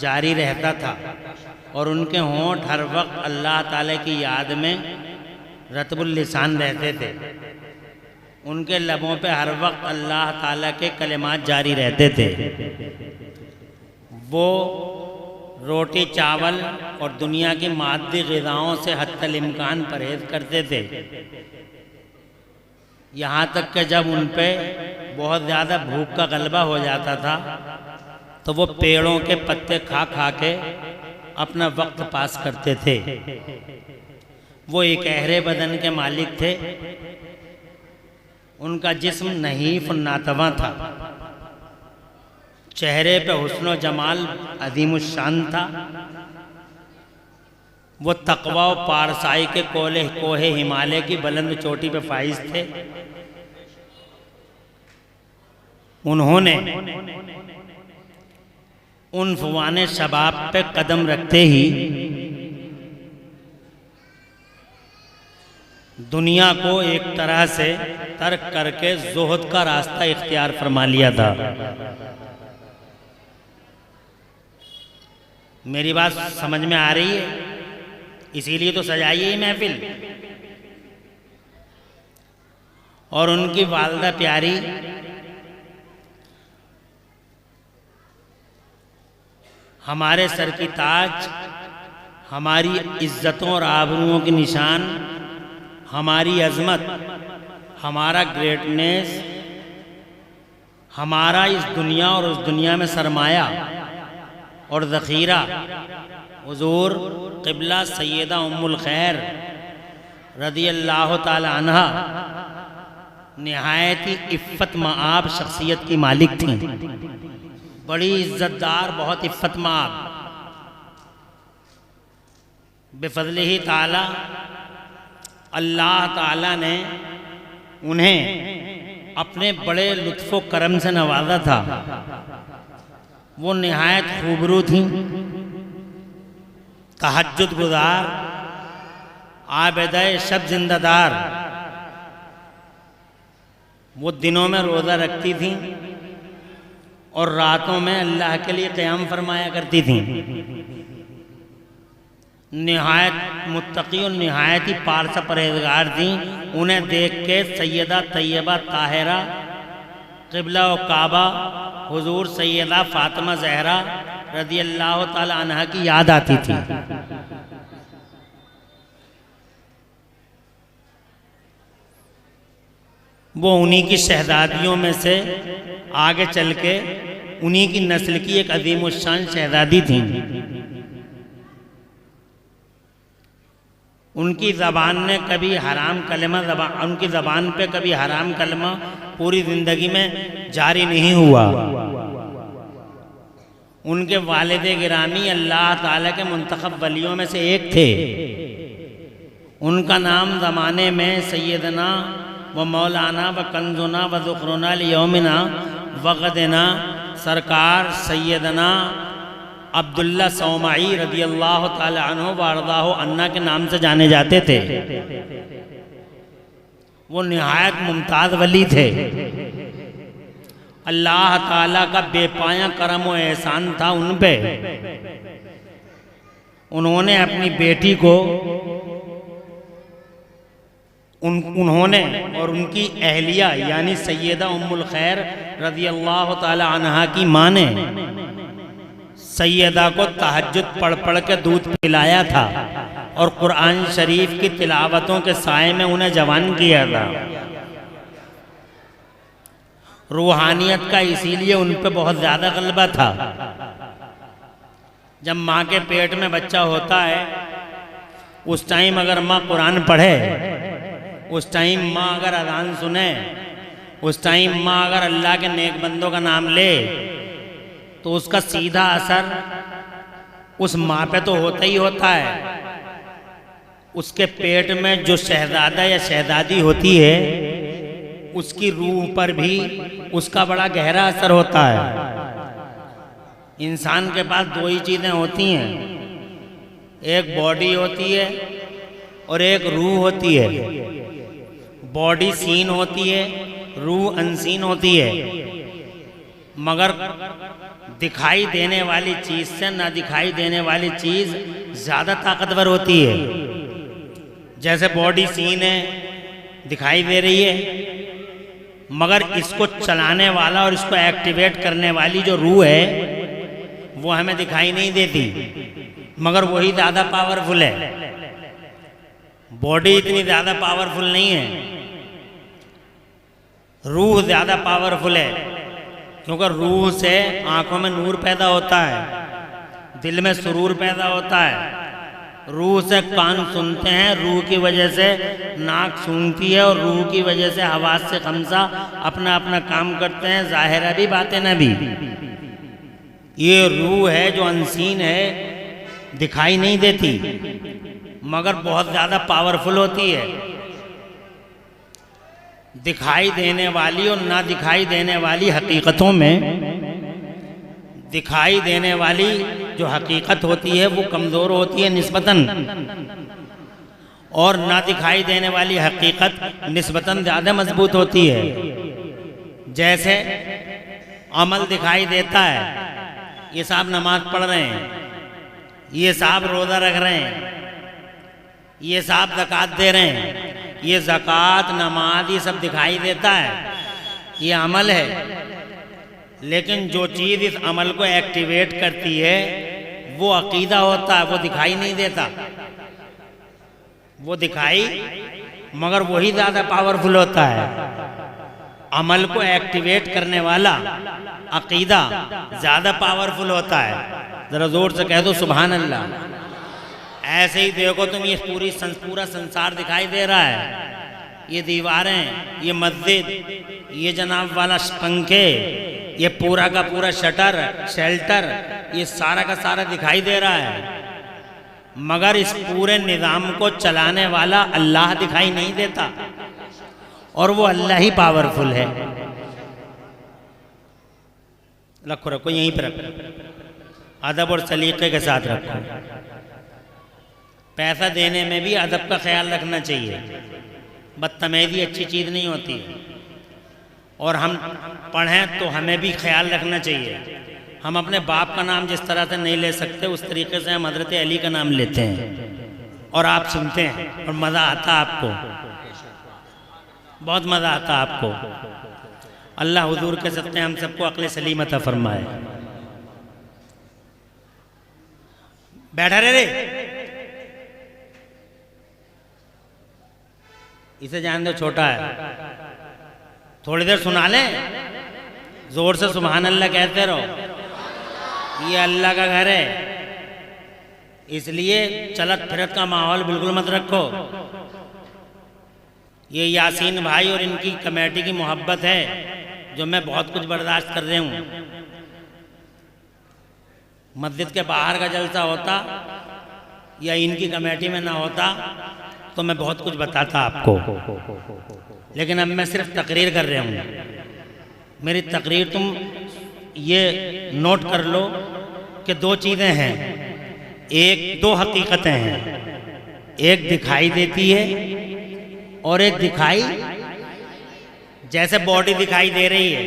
जारी रहता था और उनके होंठ हर वक्त अल्लाह ताला की याद में रतबुल लिसान रहते थे। उनके लबों पे हर वक्त अल्लाह ताला के कलिमात जारी रहते थे। वो रोटी चावल और दुनिया की मादी ग़िज़ाओं से हत्तल इम्कान परहेज़ करते थे। यहाँ तक कि जब उन पे बहुत ज़्यादा भूख का गलबा हो जाता था तो वो पेड़ों के पत्ते खा खा के अपना वक्त पास करते थे। वो एक गहरे बदन के मालिक थे। उनका जिस्म नहीफ नातवा था। चेहरे पे हुस्न जमाल अज़ीमुश्शान था। वो तक़वा और पारसाई के कोहे हिमालय की बुलंद चोटी पे फाइज थे। उन्होंने उन फ़ुवाने शबाब पे कदम रखते ही दुनिया को एक तरह से तर्क करके ज़ुहद का रास्ता इख्तियार फरमा लिया था। मेरी बात समझ में आ रही है? इसीलिए तो सजाई है महफिल। और उनकी वालदा प्यारी हमारे सर की ताज, हमारी इज्जतों और आबरूओं की निशान, हमारी अजमत, हमारा ग्रेटनेस, हमारा इस दुनिया और उस दुनिया में सरमाया और ज़ख़ीरा हुज़ूर क़िबला सैयदा उम्मुल खैर रज़ियल्लाहु ताला अन्हा निहायत ही इफ़्फ़त मआब शख्सियत की मालिक थीं। बड़ी इज़्ज़तदार, बहुत इफ़्फ़त मआब। बिफ़ज़लिही ताला अल्लाह ताला ने उन्हें अपने बड़े लुत्फ़ व करम से नवाजा था। वो निहायत खूबरू थीं, तहज्जुद गुज़ार, आबिदा शब जिंदादार। वो दिनों में रोज़ा रखती थीं और रातों में अल्लाह के लिए क़याम फरमाया करती थीं। निहायत मुत्तकी और निहायत ही पारसा परहेजगार थी। उन्हें देख के सैयदा तैयबा ताहिरा क़िबला व काबा हुजूर सैयदा फ़ातिमा ज़हरा रज़ी अल्लाह ताला अन्हा की याद आती थी। वो उन्हीं की शहजादियों में से आगे चल के उन्हीं की नस्ल की एक अज़ीमुश्शान शहजादी थी। उनकी ज़बान ने कभी हराम कलमा उनकी ज़बान पे कभी हराम कलमा पूरी ज़िंदगी में जारी नहीं हुआ। उनके वालिद गिरामी अल्लाह ताला के मुंतखब वलियों में से एक थे। उनका नाम ज़माने में सैयदना व मौलाना व कंजुना व ज़ुखरुना लियौमिना व गदना सरकार सैयदना अब्दुल्ला सौमाई रज़ी अल्लाह ताला अन्हु व अर्ज़ाहु अन्ना के नाम से जाने जाते थे। वो निहायत मुमताज़ वली थे। अल्लाह ताला का बेपाया करम व एहसान था उन पे। उन्होंने अपनी बेटी को उन्होंने और उनकी अहलिया यानी सैयदा उम्मुल खैर रज़ी अल्लाह ताला अन्हा की माँ ने सैयदा को तहज्जुद पढ़ पढ़ के दूध पिलाया था और कुरान शरीफ की तिलावतों के साए में उन्हें जवान किया था। रूहानियत का इसीलिए उन पे बहुत ज़्यादा गलबा था। जब माँ के पेट में बच्चा होता है उस टाइम अगर माँ कुरान पढ़े, उस टाइम माँ अगर अज़ान सुने, उस टाइम माँ अगर अल्लाह के नेक बंदों का नाम ले, तो उसका सीधा असर उस माँ पे तो होता ही होता है। उसके पेट में जो शहजादा या शहजादी होती है उसकी रूह पर भी उसका बड़ा गहरा असर होता है। इंसान के पास दो ही चीज़ें होती हैं, एक बॉडी होती है और एक रूह होती है। बॉडी सीन होती है, रूह अनसीन होती है। मगर दिखाई देने वाली चीज़ से ना दिखाई देने वाली चीज़ ज़्यादा ताकतवर होती है। जैसे बॉडी सीन है, दिखाई दे रही है, मगर इसको चलाने वाला और इसको एक्टिवेट करने वाली जो रूह है वो हमें दिखाई नहीं देती, मगर वही ज़्यादा पावरफुल है। बॉडी इतनी ज़्यादा पावरफुल नहीं है, रूह ज़्यादा पावरफुल है, क्योंकि रूह से आंखों में नूर पैदा होता है, दिल में सुरूर पैदा होता है। रूह से कान सुनते हैं, रूह की वजह से नाक सूंघती है और रूह की वजह से हवास से खमसा अपना अपना काम करते हैं, ज़ाहिर भी बातें न भी। ये रूह है जो अनसीन है, दिखाई नहीं देती, मगर बहुत ज़्यादा पावरफुल होती है। दिखाई देने वाली और ना दिखाई देने वाली हकीकतों में दिखाई देने वाली जो हकीकत होती है वो कमज़ोर होती है निस्बतन, और ना दिखाई देने वाली हकीकत निस्बतन ज़्यादा मजबूत होती है। जैसे अमल दिखाई देता है, ये साहब नमाज पढ़ रहे हैं, ये साहब रोज़ा रख रहे हैं, ये साहब ज़कात दे रहे हैं, ये ज़कात नमाज ये सब दिखाई देता है, ये अमल है। लेकिन जो चीज़ इस अमल को एक्टिवेट करती है वो अकीदा होता है, वो दिखाई नहीं देता। वो दिखाई मगर वही ज़्यादा पावरफुल होता है। अमल को एक्टिवेट करने वाला अकीदा ज़्यादा पावरफुल होता है। ज़रा ज़ोर से कह दो सुभान अल्लाह। ऐसे ही देखो तुम, ये पूरा संसार दिखाई दे रहा है। ये दीवारें, ये मस्जिद, ये जनाब वाला पंखे, ये पूरा का पूरा शटर शेल्टर, ये सारा का सारा दिखाई दे रहा है, मगर इस पूरे निज़ाम को चलाने वाला अल्लाह दिखाई नहीं देता, और वो अल्लाह ही पावरफुल है। रखो रखो यहीं पर रखो, अदब और सलीके के साथ रखो। पैसा देने में भी अदब का ख्याल रखना चाहिए। बदतमीज़ी अच्छी चीज़ नहीं होती, और हम पढ़ें तो हमें भी ख्याल रखना चाहिए। हम अपने बाप का नाम जिस तरह से नहीं ले सकते उस तरीके से हम हजरत अली का नाम लेते हैं और आप सुनते हैं और मज़ा आता आपको, बहुत मज़ा आता आपको। अल्लाह हुजूर के सत्ते हम सबको अक्ल सलीम अता फरमाए। बैठा रे इसे जान दो, छोटा है, थोड़ी देर सुना लें, जोर से सुभान अल्लाह कहते रहो। ये अल्लाह का घर है, इसलिए चलत फिरत का माहौल बिल्कुल मत रखो। ये यासीन भाई और इनकी कमेटी की मोहब्बत है जो मैं बहुत कुछ बर्दाश्त कर रही हूँ। मस्जिद के बाहर का जलसा होता या इनकी कमेटी में ना होता तो मैं बहुत कुछ बताता आपको, लेकिन अब मैं सिर्फ तकरीर कर रहा हूँ। मेरी तकरीर तुम ये नोट कर लो कि दो चीज़ें हैं, दो हकीकतें हैं, एक दिखाई देती है और एक दिखाई, जैसे बॉडी दिखाई दे रही है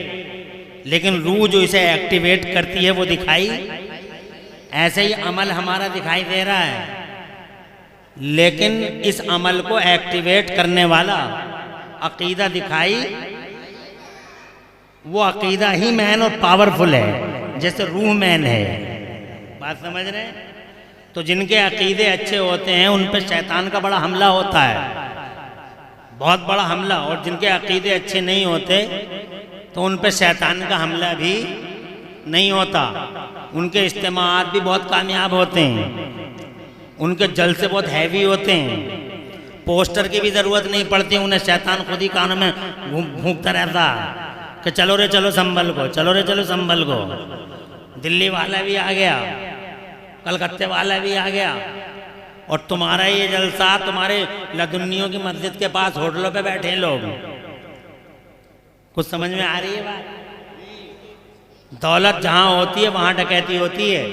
लेकिन रूह जो इसे एक्टिवेट करती है वो दिखाई, ऐसे ही अमल हमारा दिखाई दे रहा है लेकिन इस अमल को एक्टिवेट करने वाला अकीदा दिखाई, वो अकीदा ही मैन और पावरफुल है जैसे रूह मैन है। बात समझ रहे हैं? तो जिनके अकीदे अच्छे होते हैं उन पर शैतान का बड़ा हमला होता है, बहुत बड़ा हमला, और जिनके अकीदे अच्छे नहीं होते तो उन पर शैतान का हमला भी नहीं होता। उनके इस्तेमाल भी बहुत कामयाब होते हैं, उनके जलसे बहुत हैवी होते हैं, पोस्टर की भी ज़रूरत नहीं पड़ती, उन्हें शैतान खुद ही कानों में भूंकता रहता कि चलो रे चलो संभल को, चलो रे चलो संभल को। दिल्ली वाला भी आ गया, कलकत्ते वाला भी आ गया, और तुम्हारा ये जलसा तुम्हारे लदुन्नियों की मस्जिद के पास होटलों पे बैठे हैं लोग। कुछ समझ में आ रही है बात? दौलत जहाँ होती है वहाँ डकैती होती है,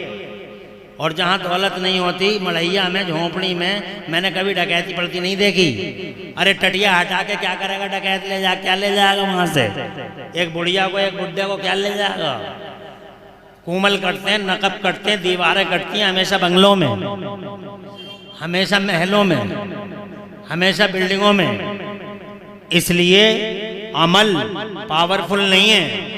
और जहाँ दौलत नहीं होती, मड़ैया में झोंपड़ी में मैंने कभी डकैती पड़ती नहीं देखी। अरे टटिया हटा के क्या करेगा डकैत? ले जा, क्या ले जाएगा वहाँ से? एक बुढ़िया को, एक बुढ़े को क्या ले जाएगा? कुमल कटते हैं, नकब कटते हैं, दीवारें कटती हैं, हमेशा बंगलों में, हमेशा महलों में, हमेशा बिल्डिंगों में। इसलिए अमल पावरफुल नहीं है।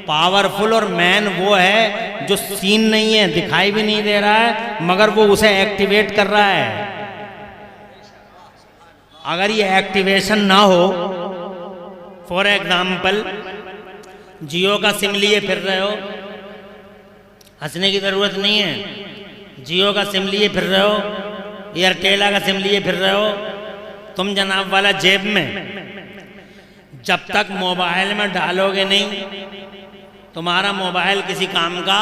पावरफुल और मैन वो है जो सीन नहीं है, दिखाई भी नहीं दे रहा है, मगर वो उसे एक्टिवेट कर रहा है। अगर ये एक्टिवेशन ना हो, फॉर एग्जाम्पल जियो का सिम लिए फिर रहे हो, हंसने की ज़रूरत नहीं है, जियो का सिम लिए फिर रहे हो, एयरटेल का सिम लिए फिर रहे हो, तुम जनाब वाला जेब में जब तक मोबाइल में डालोगे नहीं, तुम्हारा मोबाइल किसी काम का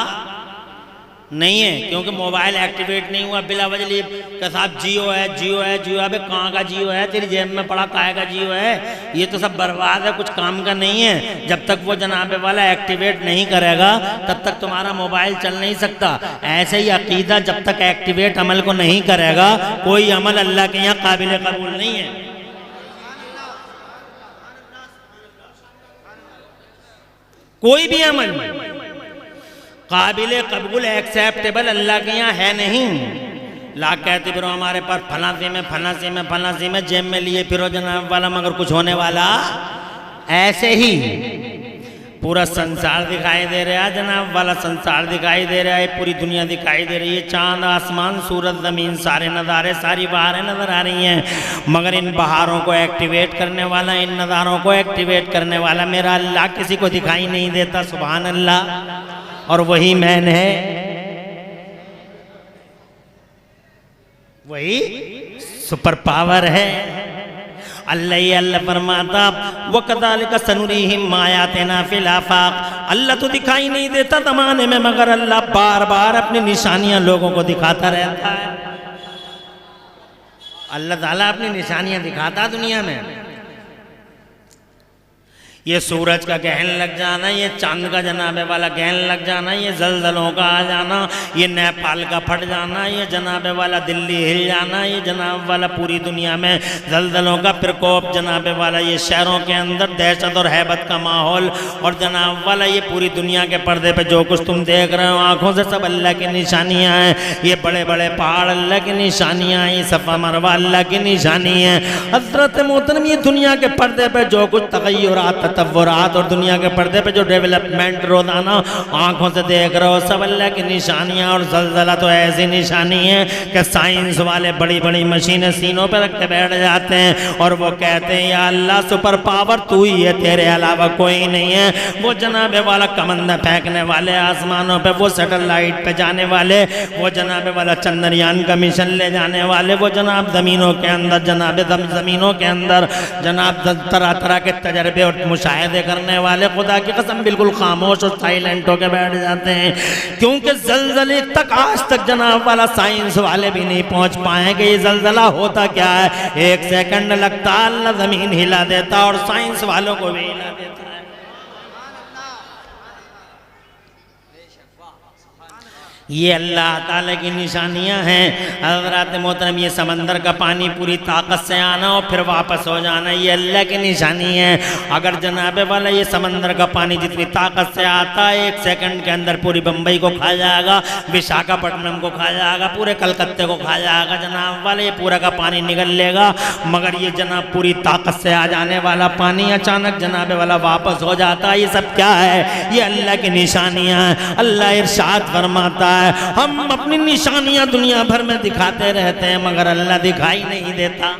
नहीं है, क्योंकि मोबाइल एक्टिवेट नहीं हुआ। बिला वजह का साहब जियो है, जियो है, जियो है। कहाँ का जियो है? तेरी जेब में पड़ा काहे का जियो है? ये तो सब बर्बाद है, कुछ काम का नहीं है। जब तक वो जनाबे वाला एक्टिवेट नहीं करेगा तब तक तुम्हारा मोबाइल चल नहीं सकता। ऐसे ही अकीदा जब तक एक्टिवेट अमल को नहीं करेगा, कोई अमल अल्लाह के यहाँ काबिल कबूल नहीं है। कोई भी अमल काबिले कबूल एक्सेप्टेबल अल्लाह के यहाँ है नहीं। ला कहते फिर हमारे पास फलासी में फलासी में फलासी में जेब में लिए फिरो जनाब वाला, मगर कुछ होने वाला। ऐसे ही पूरा संसार दिखाई दे रहा है जनाब वाला, संसार दिखाई दे रहा है, पूरी दुनिया दिखाई दे रही है, चांद आसमान सूरज जमीन सारे नज़ारे सारी बहारें नज़र आ रही हैं, मगर इन बहारों को एक्टिवेट करने वाला, इन नज़ारों को एक्टिवेट करने वाला मेरा अल्लाह किसी को दिखाई नहीं देता। सुभान अल्लाह। और वही मैन है, वही सुपर पावर है। अल्लाह फरमाता वकदालिका सनुरीहिम आयातिना फिल आफाक। अल्लाह तो दिखाई नहीं देता ज़माने में, मगर अल्लाह बार बार अपनी निशानियां लोगों को दिखाता रहता है। अल्लाह ताला अपनी निशानियां दिखाता दुनिया में। ये सूरज का गहन लग जाना, ये चांद का जनाबे वाला गहन लग जाना, ये जलजलों का आ जाना, ये नेपाल का फट जाना, ये जनाबे वाला दिल्ली हिल जाना, ये जनाब वाला पूरी दुनिया में जलजलों का प्रकोप जनाबे वाला, ये शहरों के अंदर दहशत और हैबत का माहौल, और जनाब वाला ये पूरी दुनिया के पर्दे पे जो कुछ तुम देख रहे हो आंखों से सब अल्लाह की निशानियाँ हैं। ये बड़े बड़े पहाड़ अल्लाह की निशानियाँ, ये सफ़ा मरवा अल्लाह की निशानी है। हज़रत मोहतरम ये दुनिया के पर्दे पे जो कुछ तग़य्युरात तत्वरात और दुनिया के पर्दे पे जो डेवलपमेंट रोजाना आंखों से देख रहे हो सब अल्लाह की निशानियाँ। और जलजला तो ऐसी निशानी है कि साइंस वाले बड़ी बड़ी मशीनें सीनों पे रख के बैठ जाते हैं और वो कहते हैं या अल्लाह सुपर पावर तू ही है, तेरे अलावा कोई नहीं है। वो जनाबे वाला कमंदा फेंकने वाले आसमानों पे, वो सैटेलाइट पे जाने वाले, वो जनाबे वाला चंद्रयान का मिशन ले जाने वाले, वो जनाब ज़मीनों के अंदर जनाबे ज़मीनों के अंदर जनाब तरह तरह के तजर्बे और मुशाहिदे करने वाले खुदा की कसम बिल्कुल खामोश और साइलेंट होकर बैठ जाते हैं, क्योंकि जलजले तक आज तक जनाब वाला साइंस वाले भी नहीं पहुंच पाए कि ये जलजला होता क्या है। 1 सेकंड लगता अल्लाह ज़मीन हिला देता और साइंस वालों को भी हिला देता है। ये अल्लाह ताला की निशानियां हैं। हज़रात मोहतरम ये समंदर का पानी पूरी ताकत से आना और फिर वापस हो जाना, ये अल्लाह की निशानी है। अगर जनाबे वाला ये समंदर का पानी जितनी ताकत से आता है 1 सेकंड के अंदर पूरी बम्बई को खा जाएगा, विशाखापट्टनम को खा जाएगा, पूरे कलकत्ते को खा जाएगा जनाब वाला, ये पूरा का पानी निकल लेगा। मगर ये जनाब पूरी ताकत से आ जाने वाला पानी अचानक जनाबे वाला वापस हो जाता है। ये सब क्या है? ये अल्लाह की निशानियाँ हैं। अल्लाह इरशाद फरमाता है हम अपनी निशानियां दुनिया भर में दिखाते रहते हैं मगर अल्लाह दिखाई नहीं देता।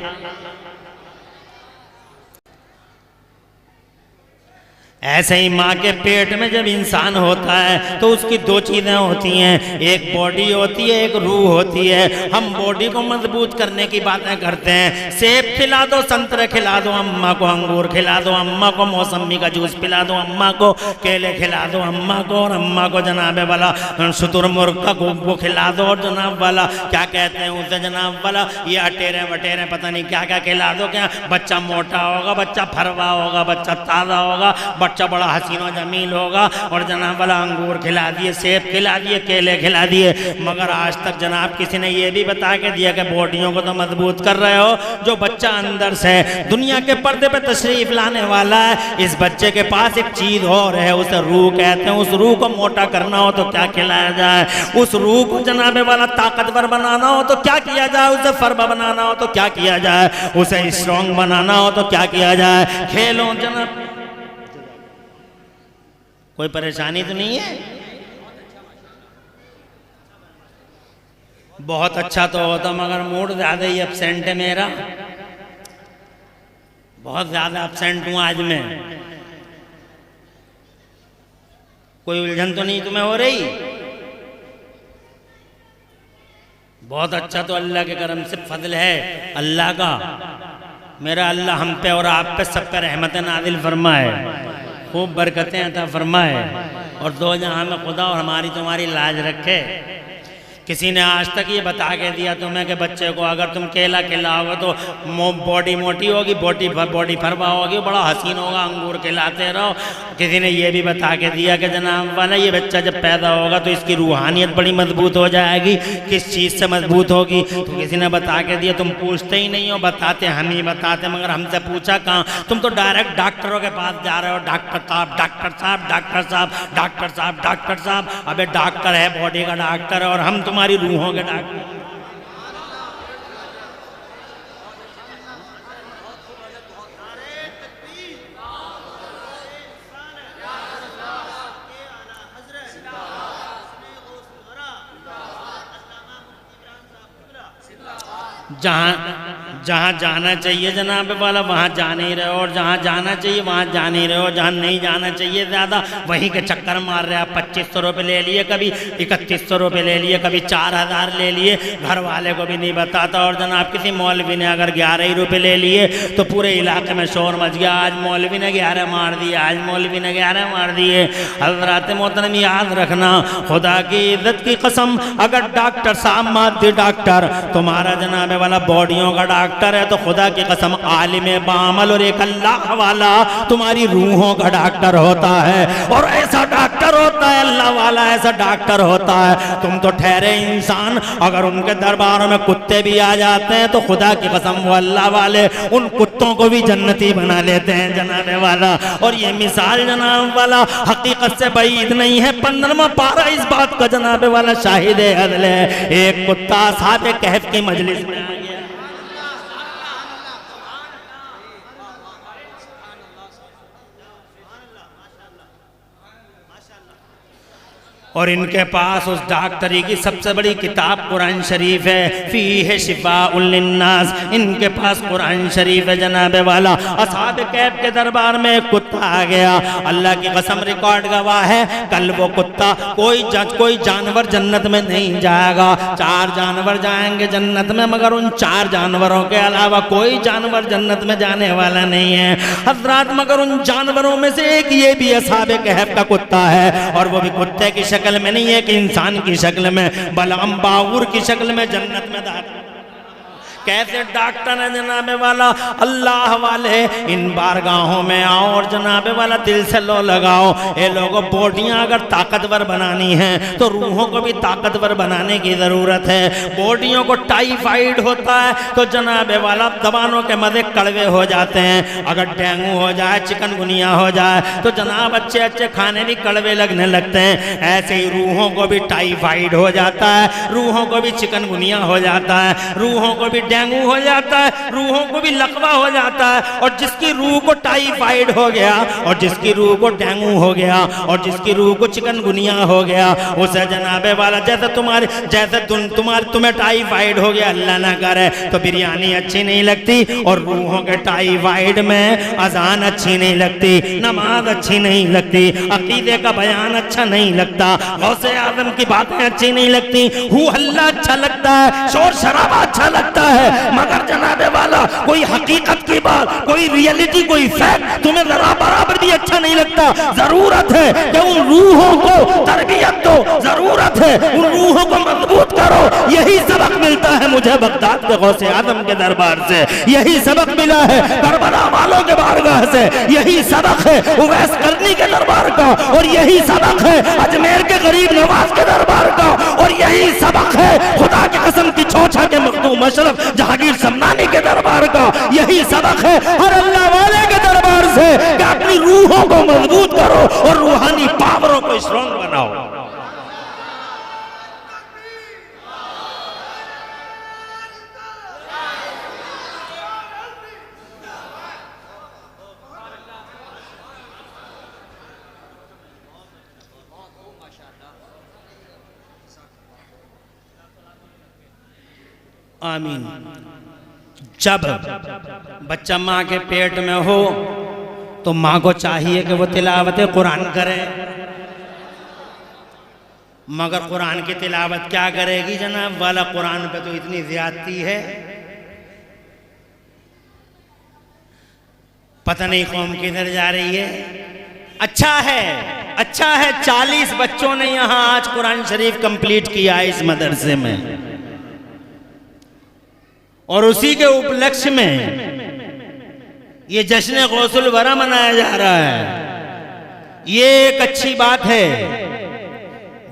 ऐसे ही माँ के पेट में जब इंसान होता है तो उसकी 2 चीज़ें होती हैं, एक बॉडी होती है, एक रूह होती है। हम बॉडी को मजबूत करने की बातें करते हैं, सेब खिला दो, संतरे खिला दो अम्मा को, अंगूर खिला दो अम्मा को, मौसमी का जूस पिला दो अम्मा को, केले खिला दो अम्मा को, और अम्मा को जनाबे वाला शुतुरमुर्ग का वो खिला दो, और जनाब वाला क्या कहते हैं उसे जनाब वाला ये अटेरे वटेरे पता नहीं क्या क्या खिला दो। क्या बच्चा मोटा होगा, बच्चा फरवा होगा, बच्चा ताज़ा होगा, बच्चा बड़ा हसीन और जमील होगा। और जनाब वाला अंगूर खिला दिए, सेब खिला दिए, केले खिला दिए, मगर आज तक जनाब किसी ने ये भी बता के दिया कि बॉडियों को तो मजबूत कर रहे हो, जो बच्चा अंदर से दुनिया के पर्दे पे तशरीफ लाने वाला है, इस बच्चे के पास एक चीज और है, उसे रूह कहते हैं। उस रूह को मोटा करना हो तो क्या खिलाया जाए, उस रूह को जनाबे वाला ताकतवर बनाना हो तो क्या किया जाए, उसे फरबा बनाना हो तो क्या किया जाए, उसे स्ट्रॉन्ग बनाना हो तो क्या किया जाए। खेलों जनाब कोई परेशानी तो नहीं है? बहुत अच्छा तो होता मगर मूड ज़्यादा ही अपसेंट है मेरा, बहुत ज़्यादा अपसेंट हूँ आज मैं। कोई उलझन तो नहीं तुम्हें हो रही? बहुत अच्छा तो अल्लाह के करम से फजल है अल्लाह का, मेरा अल्लाह हम पे और आप पे सब पे रहमत नाजिल फरमाए, खूब बरकतें अता फरमाए और 2 जहां में खुदा और हमारी तुम्हारी लाज रखे। किसी ने आज तक ये बता के दिया तुम्हें कि बच्चे को अगर तुम केला खिलाओगे तो बॉडी मोटी होगी, बॉडी फरवा होगी, बड़ा हसीन होगा, अंगूर खिलाते रहो। किसी ने ये भी बता के दिया कि जनाब वाला ये बच्चा जब पैदा होगा तो इसकी रूहानियत बड़ी मजबूत हो जाएगी। किस चीज़ से मजबूत होगी? तो किसी ने बता के दिया, तुम पूछते ही नहीं हो, बताते हम ही बताते, मगर हमसे पूछा कहाँ, तुम तो डायरेक्ट डॉक्टरों के पास जा रहे हो, डॉक्टर साहब डॉक्टर साहब डॉक्टर साहब डॉक्टर साहब डॉक्टर साहब। अबे डॉक्टर है, बॉडी का डॉक्टर है, और हम तुम्हारी रूहों के डॉक्टर। जहाँ जाना चाहिए जनाब वाला वहाँ जा नहीं रहे हो, और जहाँ जाना चाहिए वहाँ जा नहीं रहे हो, जहाँ नहीं जाना चाहिए ज़्यादा वहीं के चक्कर मार रहे हो। 2500 रुपये ले लिए, कभी 3100 रुपये ले लिए, कभी 4000 ले लिए, घर वाले को भी नहीं बताता। और जनाब किसी मौलवी ने अगर 11 ही रुपये ले लिए तो पूरे इलाके में शोर मच गया, आज मौलवी ने 11 मार दिए, आज मौलवी ने 11 मार दिए। हज़रात मोहतरम याद रखना, खुदा की इज्जत की कसम, अगर डॉक्टर साहब मानते डॉक्टर तुम्हारा जनाब वाला बॉडियों का डॉक्टर है तो खुदा की कसम आलिम बामल और एक अल्लाह वाला तुम्हारी रूहों का डॉक्टर होता है। और ऐसा डॉक्टर होता है अल्लाह वाला, ऐसा डॉक्टर होता है। तुम तो ठहरे इंसान, अगर उनके दरबारों में कुत्ते भी आ जाते हैं तो खुदा की कसम वो अल्लाह वाले उन कुत्तों को भी जन्नती बना लेते हैं जनाबे वाला। और ये मिसाल जनाब वाला हकीकत से बैद नहीं है। 15वां पारा इस बात का जनाबे वाला शाहिद अदल है। एक कुत्ता साहब कहफ की मजलिस में आ गया, और इनके पास उस डॉक्टरी की सबसे बड़ी किताब कुरान शरीफ है। फीह शिफाउल लिन्नास, इनके पास कुरान शरीफ है जनाबे वाला। असहाब कैफ के दरबार में एक कुत्ता आ गया, अल्लाह की कसम रिकॉर्ड गवाह है, कल वो कुत्ता कोई जानवर जन्नत में नहीं जाएगा। 4 जानवर जाएंगे जन्नत में, मगर उन 4 जानवरों के अलावा कोई जानवर जन्नत में जाने वाला नहीं है हजरात। मगर उन जानवरों में से एक ये भी असहाब कैफ का कुत्ता है, और वो भी कुत्ते की शक्ल में नहीं है कि इंसान की शक्ल में, बलअम बावुर की शक्ल में जन्नत में दाखिल। कैसे डॉक्टर है जनाबे वाला अल्लाह वाले, इन बारगाहों में आओ और जनाबे वाला दिल से लो लगाओ। ये लोगों बॉडियां अगर ताकतवर बनानी है तो रूहों को भी ताकतवर बनाने की जरूरत है। बॉडियों को टाइफाइड होता है तो जनाबे वाला दवानों के मजे कड़वे हो जाते हैं। अगर डेंगू हो जाए, चिकनगुनिया हो जाए तो जनाब अच्छे अच्छे खाने भी कड़वे लगने लगते हैं। ऐसे ही रूहों को भी टाइफाइड हो जाता है, रूहों को भी चिकनगुनिया हो जाता है, रूहों को भी डेंगू हो जाता है, रूहों को भी लकवा हो जाता है। और जिसकी रूह को टाइफाइड हो गया, और जिसकी रूह को डेंगू हो गया, और जिसकी रूह को चिकनगुनिया हो गया, उसे जनाबे वाला तुम्हें टाइफाइड हो गया, अल्लाह ना करे तो बिरयानी अच्छी नहीं लगती, और रूहों के टाइफाइड में अजान अच्छी नहीं लगती, नमाज अच्छी नहीं लगती, अकीदे का बयान अच्छा नहीं लगता, गौसे आजम की बातें अच्छी नहीं लगती, हू हल्ला अच्छा लगता है, शोर शराबा अच्छा लगता है। मगर जनाबे वाला कोई हकीकत की बात, कोई रियलिटी, कोई फैक्ट तुम्हें जरा बराबर भी अच्छा नहीं लगता। जरूरत है कि उन रूहों को तरबियत दो, जरूरत है उन रूहों को मजबूत करो। यही सबक मिलता है मुझे बगदाद के गौसे आजम के दरबार से, यही सबक मिला है करबला वालों के बारगाह से, यही सबक है उवैस करनी के दरबार का, और यही सबक है अजमेर के गरीब नवाज के दरबार का, और यही सबक है खुदा की कसम की छोछा के मखदूम अशरफ जहांगीर समनानी के दरबार का। यही सबक है हर अल्लाह वाले के दरबार से कि अपनी रूहों को मजबूत करो और रूहानी पावरों को स्ट्रॉन्ग बनाओ। आमीन। जब बच्चा माँ के पेट में हो तो माँ को चाहिए कि वो तिलावत कुरान करे, मगर कुरान की तिलावत क्या करेगी जनाब वाला, कुरान पे तो इतनी ज्यादती है, पता नहीं कौम किधर जा रही है। अच्छा है 40 बच्चों ने यहाँ आज कुरान शरीफ कंप्लीट किया है इस मदरसे में, और उसी के उपलक्ष्य में ये जश्न गौसुल वरा मनाया जा रहा है। ये एक अच्छी बात है,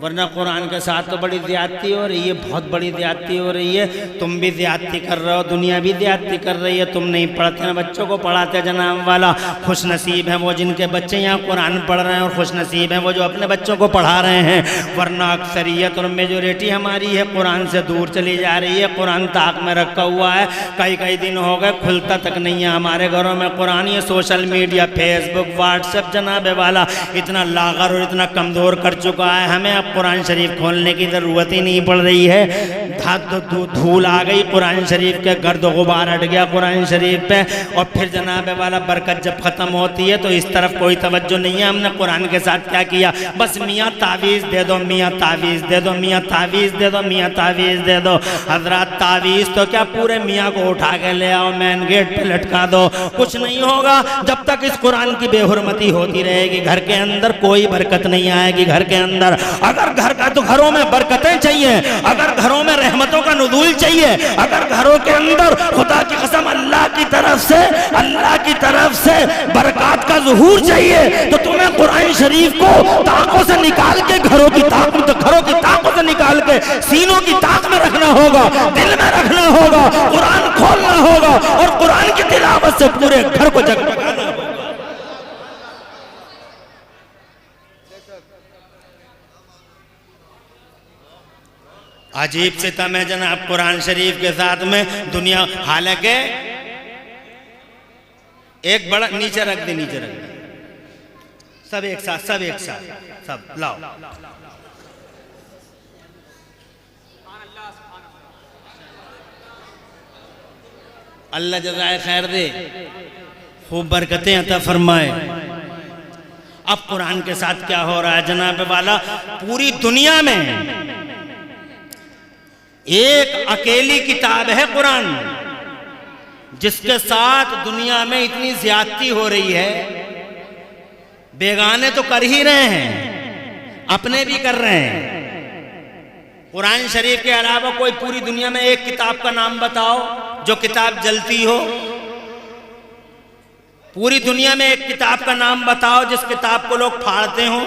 वरना कुरान के साथ तो बड़ी ज्यादती हो रही है, बहुत बड़ी ज्यादती हो रही है। तुम भी ज्यादती कर रहे हो, दुनिया भी ज्यादती कर रही है। तुम नहीं पढ़ते ना, बच्चों को पढ़ाते जनाब वाला। खुश नसीब है वो जिनके बच्चे यहाँ कुरान पढ़ रहे हैं, और खुश नसीब है वो जो अपने बच्चों को पढ़ा रहे हैं। वरना अक्सरियत और मेजोरिटी हमारी है कुरान से दूर चली जा रही है, कुरान ताक में रखा हुआ है। कई दिन हो गए खुलता तक नहीं है हमारे घरों में कुरान। ये सोशल मीडिया, फेसबुक, व्हाट्सएप जनाब वाला इतना लागर और इतना कमज़ोर कर चुका है, हमें कुरान शरीफ खोलने की जरूरत ही नहीं पड़ रही है। धूल आ गई कुरान शरीफ के, गर्द गुबार हट गया कुरान शरीफ पे, और फिर जनाब वाला बरकत जब खत्म होती है तो इस तरफ कोई तवज्जो नहीं है। हमने कुरान के साथ क्या किया, बस मियाँ तावीज़ दे दो, मियाँ तावीज़ दे दो, मियाँ तावीज़ दे दो, मियाँ तावीज़ दे दो। हजरात तावीज़ तो क्या, पूरे मियाँ को उठा के ले आओ, मेन गेट पे लटका दो, कुछ नहीं होगा। जब तक इस कुरान की बेहुरमती होती रहेगी घर के अंदर कोई बरकत नहीं आएगी घर के अंदर। अगर घर का तो घरों में बरकतें चाहिए, अगर घरों में रहमतों का नुज़ूल चाहिए, अगर घरों के अंदर खुदा की कसम अल्लाह की तरफ से बरकत का ज़ुहूर चाहिए, तो तुम्हें कुरान शरीफ को ताकों से निकाल के घरों की ताकों से निकाल के सीनों की ताक में रखना होगा, दिल में रखना होगा, कुरान खोलना होगा और कुरान की तिलावत से पूरे घर को जगमगाना होगा। अजीब सितम है जनाब कुरान शरीफ के साथ में दुनिया, हालांकि एक बड़ा नीचे रख दे, सब एक साथ सब लाओ। अल्लाह जज़ाए खैर दे, खूब बरकतें अता फरमाए। अब कुरान के साथ क्या हो रहा है जनाब वाला, पूरी दुनिया में एक अकेली किताब है कुरान, जिसके साथ दुनिया में इतनी ज्यादती हो रही है। बेगाने तो कर ही रहे हैं, अपने भी कर रहे हैं। कुरान शरीफ के अलावा कोई पूरी दुनिया में एक किताब का नाम बताओ जो किताब जलती हो। पूरी दुनिया में एक किताब का नाम बताओ जिस किताब को लोग फाड़ते हो।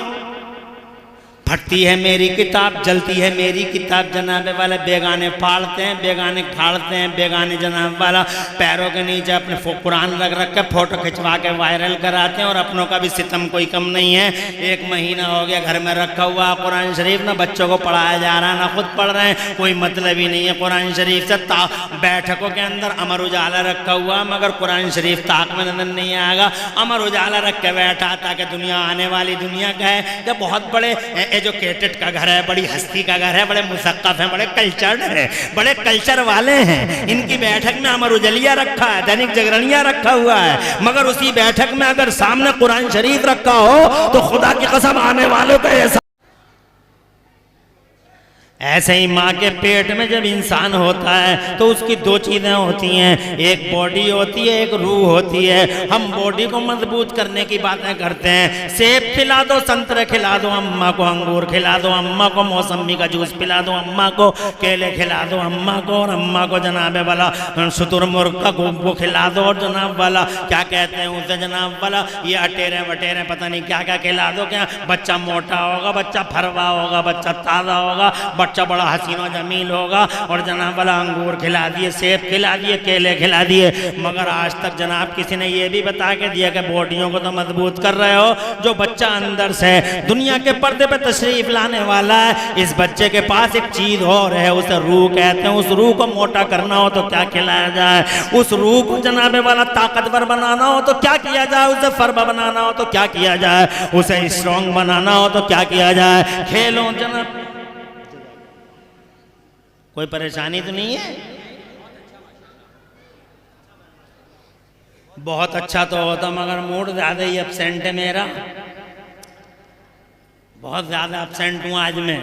फटती है मेरी किताब, जलती है मेरी किताब जनाब वाला, बेगाने फाड़ते हैं, बेगाने फाड़ते हैं, बेगाने जनाब वाला पैरों के नीचे अपने कुरान रख के फोटो खिंचवा के वायरल कराते हैं। और अपनों का भी सितम कोई कम नहीं है। 1 महीना हो गया घर में रखा हुआ कुरान शरीफ, ना बच्चों को पढ़ाया जा रहा है ना खुद पढ़ रहे हैं, कोई मतलब ही नहीं है कुरान शरीफ से। बैठकों के अंदर अमर उजाला रखा हुआ, मगर कुरान शरीफ ताक में नजर नहीं आएगा। अमर उजाला रख के बैठा ताकि दुनिया आने वाली दुनिया का है कि बहुत बड़े एजुकेटेड का घर है, बड़ी हस्ती का घर है, बड़े मुसक्कफ हैं, बड़े कल्चर्ड है, बड़े कल्चर वाले हैं। इनकी बैठक में अमर उजलिया रखा है, दैनिक जागरणिया रखा हुआ है, मगर उसी बैठक में अगर सामने कुरान शरीफ रखा हो तो खुदा की कसम आने वालों का ऐसा। ऐसे ही माँ के पेट में जब इंसान होता है तो उसकी 2 चीज़ें होती हैं, एक बॉडी होती है, एक रूह होती है। हम बॉडी को मजबूत करने की बातें करते हैं, सेब खिला दो, संतरे खिला दो अम्मा को, अंगूर खिला दो अम्मा को, मौसमी का जूस पिला दो अम्मा को, केले खिला दो अम्मा को, और अम्मा को जनाब वाला शुतुरमुर्ग का वो खिला दो, और जनाब वाला क्या कहते हैं उसे जनाब वाला, ये अटेरे वटेरे पता नहीं क्या क्या खिला दो। क्या बच्चा मोटा होगा, बच्चा फरवा होगा, बच्चा ताज़ा होगा, बच्चा बड़ा हसीन और जमील होगा। और जनाब वाला अंगूर खिला दिए, सेब खिला दिए, केले खिला दिए, मगर आज तक जनाब किसी ने ये भी बता के दिया कि बॉडियों को तो मजबूत कर रहे हो, जो बच्चा अंदर से दुनिया के पर्दे पे तशरीफ लाने वाला है, इस बच्चे के पास एक चीज और है, उसे रूह कहते हैं। उस रूह को मोटा करना हो तो क्या खिलाया जाए, उस रूह को जनाब वाला ताकतवर बनाना हो तो क्या किया जाए, उसे फर्बा बनाना हो तो क्या किया जाए, उसे स्ट्रॉन्ग बनाना हो तो क्या किया जाए। खेलों जनाब, कोई परेशानी तो नहीं है? बहुत अच्छा तो होता, मगर मूड ज़्यादा ही अपसेंट है मेरा, बहुत ज़्यादा अपसेंट हूँ आज मैं।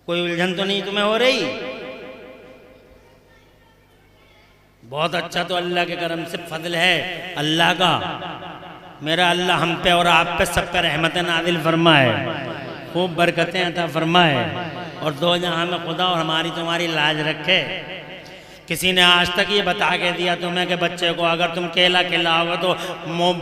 कोई उलझन तो नहीं तुम्हें हो रही? बहुत अच्छा तो अल्लाह के करम से फजल है अल्लाह का, मेरा अल्लाह हम पे और आप पे सब पे रहमत नाजिल फरमाए, खूब बरकतें अता फरमाए, और 2 जहां में खुदा और हमारी तुम्हारी लाज रखे। किसी ने आज तक ये बता के दिया तुम्हें कि बच्चे को अगर तुम केला खिलाओगे तो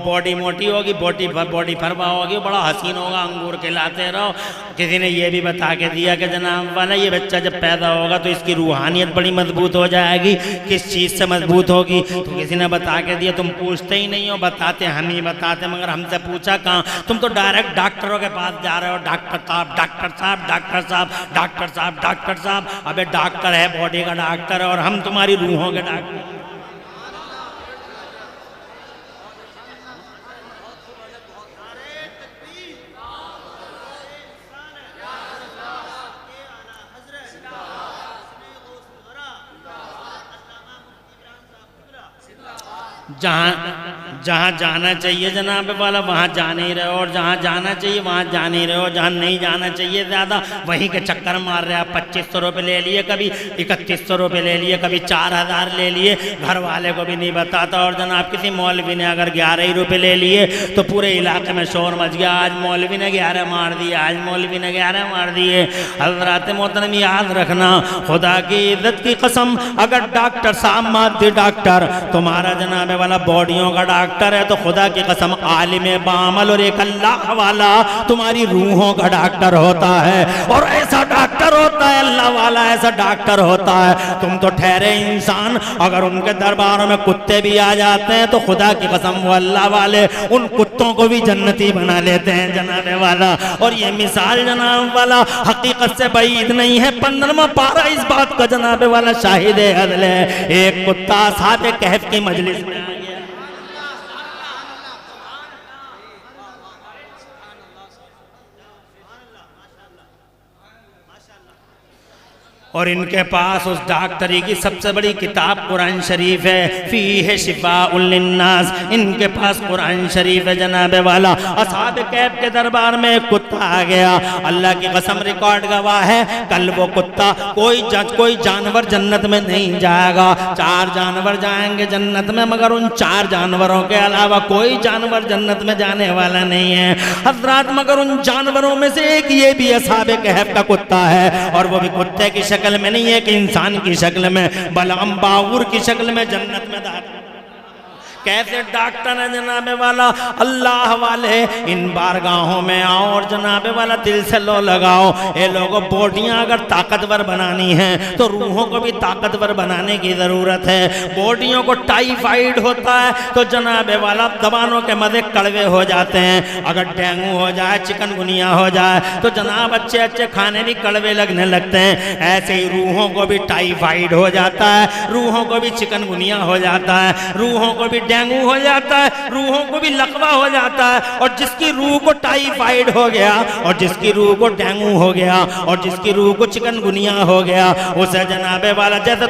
बॉडी मोटी होगी, बॉडी फरवा होगी, बड़ा हसीन होगा, अंगूर खिलाते रहो। किसी ने ये भी बता के दिया कि जनाब वाला ये बच्चा जब पैदा होगा तो इसकी रूहानियत बड़ी मजबूत हो जाएगी। किस चीज़ से मजबूत होगी? तो किसी ने बता के दिया, तुम पूछते ही नहीं हो, बताते हम ही बताते, मगर हमसे पूछा कहाँ, तुम तो डायरेक्ट डॉक्टरों के पास जा रहे हो, डॉक्टर साहब डॉक्टर साहब डॉक्टर साहब डॉक्टर साहब डॉक्टर साहब। अबे डॉक्टर है, बॉडी का डॉक्टर है, और हम तुम्हारी रूहों के डॉक्टर। जहाँ जाना चाहिए जनाब वाला वहाँ जा नहीं रहे हो, और जहाँ जाना चाहिए वहाँ जा नहीं रहे हो। जहाँ नहीं जाना चाहिए ज़्यादा वहीं के चक्कर मार रहे हो। 2500 रुपये ले लिए, कभी 3100 रुपये ले लिए, कभी 4000 ले लिए, घर वाले को भी नहीं बताता। और जनाब किसी मौलवी ने अगर 11 ही रुपये ले लिए तो पूरे इलाके में शोर मच गया, आज मौलवी ने 11 मार दिए, आज मौलवी ने 11 मार दिए। हज़रात मोहतरम याद रखना, खुदा की इज्जत की कसम, अगर डॉक्टर साहब मादी डॉक्टर तुम्हारा जनाब वाला बॉडियों का डॉक्टर है तो खुदा की कसम आलिम बामल और एक अल्लाह वाला तुम्हारी रूहों का डॉक्टर होता है। और ऐसा डॉक्टर होता है अल्लाह वाला, ऐसा डॉक्टर होता है। तुम तो ठहरे इंसान, अगर उनके दरबारों में कुत्ते भी आ जाते हैं तो खुदा की कसम वो अल्लाह वाले उन कुत्तों को भी जन्नती बना लेते हैं जनाब वाला। और ये मिसाल जनाब वाला हकीकत से बैद नहीं है। 15वां पारा इस बात का जनाब वाला शाहिद अदल है। एक कुत्ता साहब कहफ की मजलिस में आ गया, और इनके पास उस डॉक्टरी की सबसे बड़ी किताब कुरान शरीफ है, फीह शिफाउल लिन्नास। इनके पास कुरान शरीफ है जनाब वाला। असहाब कैफ के दरबार में एक कुत्ता आ गया, अल्लाह की कसम रिकॉर्ड गवाह है, कल वो कुत्ता कोई जानवर जन्नत में नहीं जाएगा। 4 जानवर जाएंगे जन्नत में, मगर उन 4 जानवरों के अलावा कोई जानवर जन्नत में जाने वाला नहीं है हजरात। मगर उन जानवरों में से एक ये भी असहाब कहफ का कुत्ता है, और वो भी कुत्ते की शक्ल में नहीं है कि इंसान की शक्ल में, बलअम बागुर की शक्ल में जन्नत में दाखिल। कैसे डॉक्टर है जनाबे वाला, अल्लाह वाले इन बारगाहों में आओ और जनाबे वाला दिल से लो लगाओ। ये लोगों बॉडियां अगर ताकतवर बनानी है तो रूहों को भी ताकतवर बनाने की ज़रूरत है। बॉडियों को टाइफाइड होता है तो जनाबे वाला दबानों के मज़े कड़वे हो जाते हैं। अगर डेंगू हो जाए, चिकनगुनिया हो जाए तो जनाब अच्छे अच्छे खाने भी कड़वे लगने लगते हैं। ऐसे ही रूहों को भी टाइफाइड हो जाता है, रूहों को भी चिकनगुनिया हो जाता है, रूहों को भी डेंगू हो जाता है, रूहों को भी लकवा हो जाता है। और जिसकी रूह को टाइफाइड हो गया, और जिसकी रूह को डेंगू हो गया, और जिसकी रूह को चिकनगुनिया हो गया, उसे जनाबे वाला जैसे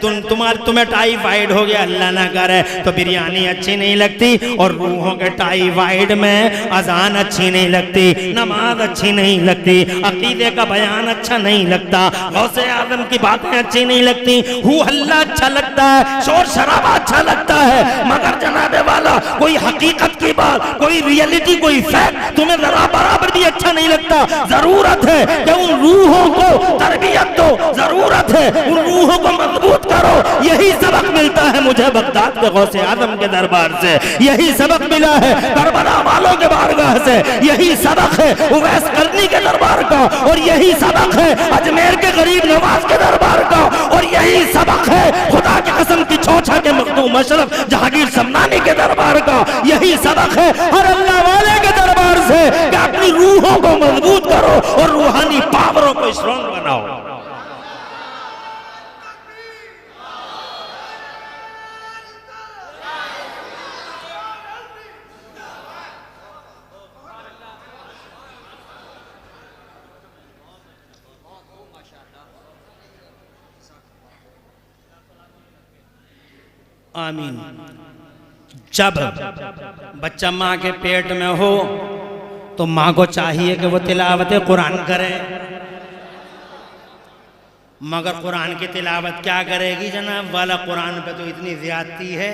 तुम्हें टाइफाइड हो गया, अल्लाह ना करे तो बिरयानी अच्छी नहीं लगती, और रूहों के टाइफाइड में अजान अच्छी नहीं लगती, नमाज अच्छी नहीं लगती, अकीदे का बयान अच्छा नहीं लगता, गौसे आज़म की बातें अच्छी नहीं लगती, हू हल्ला अच्छा लगता है, शोर शराबा अच्छा लगता है। मगर जनाबे वाला कोई हकीकत की बात, कोई रियलिटी, कोई फैक्ट तुम्हें जरा बराबर भी अच्छा नहीं लगता। जरूरत है कि उन रूहों को तरबियत दो, जरूरत है उन रूहों को मजबूत करो। यही सबक मिलता है मुझे बगदाद के गौसे आजम के दरबार से, यही सबक मिला है करबला वालों के बारगाह से, यही सबक है उवैस करनी के दरबार का, और यही सबक है अजमेर के गरीब नवाज के दरबार का, और यही सबक है खुदा की कसम की छोछा के मखदूम अशरफ जहांगीर समनानी के दरबार का। यही सबक है हर अल्लाह वाले के दरबार से कि अपनी रूहों को मजबूत करो और रूहानी पावरों को स्ट्रॉन्ग बनाओ। आमीन। जब बच्चा माँ के पेट में हो तो माँ को चाहिए कि वो तिलावत कुरान करे, मगर कुरान की तिलावत क्या करेगी जनाब वाला, कुरान पे तो इतनी ज्यादती है,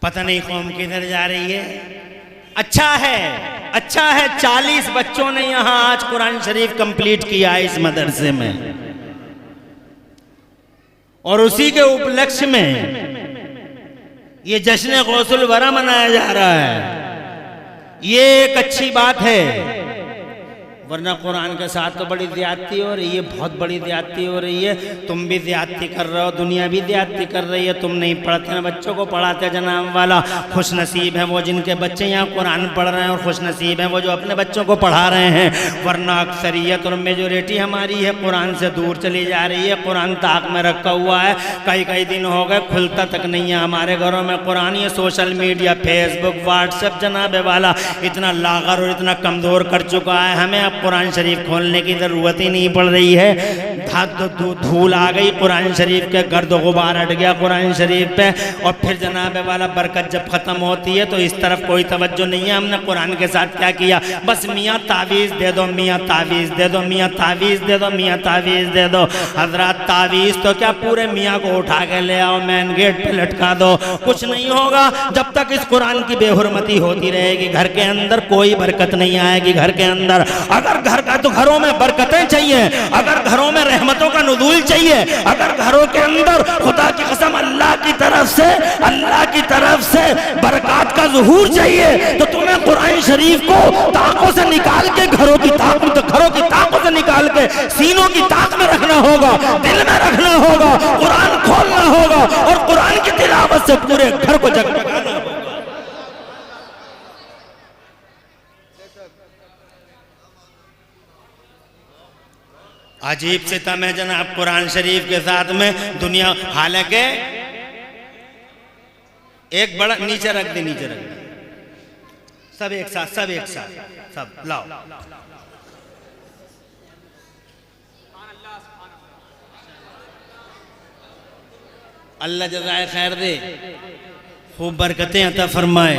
पता नहीं कौम किधर जा रही है। अच्छा है 40 बच्चों ने यहाँ आज कुरान शरीफ कंप्लीट किया है इस मदरसे में, और उसी के उपलक्ष्य में ये जश्न गौसुल वरा मनाया जा रहा है। ये एक अच्छी बात है, वरना कुरान के साथ तो बड़ी ज्यादती हो रही है, बहुत बड़ी ज्यादती हो रही है। तुम भी ज्यादती कर रहे हो, दुनिया भी ज्यादती कर रही है। तुम नहीं पढ़ते हैं, बच्चों को पढ़ाते जनाब वाला। खुश नसीब है वो जिनके बच्चे यहाँ कुरान पढ़ रहे हैं, और खुश नसीब है वो जो अपने बच्चों को पढ़ा रहे हैं। वरना अक्सरियत और मेजोरिटी हमारी है कुरान से दूर चली जा रही है, कुरान ताक में रखा हुआ है। कई दिन हो गए खुलता तक नहीं है हमारे घरों में कुरान। ये सोशल मीडिया, फेसबुक, व्हाट्सएप जनाब वाला इतना लागर और इतना कमज़ोर कर चुका है, हमें कुरान शरीफ खोलने की ज़रूरत ही नहीं पड़ रही है। धूल आ गई कुरान शरीफ के, गर्द गुबार हट गया कुरान शरीफ पे, और फिर जनाब वाला बरकत जब ख़त्म होती है तो इस तरफ कोई तवज्जो नहीं है। हमने कुरान के साथ क्या किया, बस मियाँ तावीज़ दे दो, मियाँ तावीज़ दे दो, मियाँ तावीज़ दे दो, मियाँ तावीज़ दे दो। हजरत तावीज़ तो क्या, पूरे मियाँ को उठा के ले आओ, मेन गेट पे लटका दो, कुछ नहीं होगा। जब तक इस कुरान की बेहुरमती होती रहेगी घर के अंदर कोई बरकत नहीं आएगी घर के अंदर। अगर घर का तो घरों में बरकतें चाहिए, अगर घरों में रहमतों का नुज़ूल चाहिए, अगर घरों के अंदर खुदा की कसम अल्लाह की तरफ से बरकत का ज़ुहूर चाहिए, तो तुम्हें कुरान शरीफ को ताकों से निकाल के घरों की ताकों से निकाल के सीनों की ताक में रखना होगा, दिल में रखना होगा, कुरान खोलना होगा और कुरान की तिलावत से पूरे घर को जगमगाना होगा। अजीब सितम है जनाब कुरान शरीफ के साथ में दुनिया, हालांकि एक बड़ा नीचे रख दे, सब एक साथ सब लाओ। अल्लाह जज़ाए खैर दे, खूब बरकतें अता फरमाए।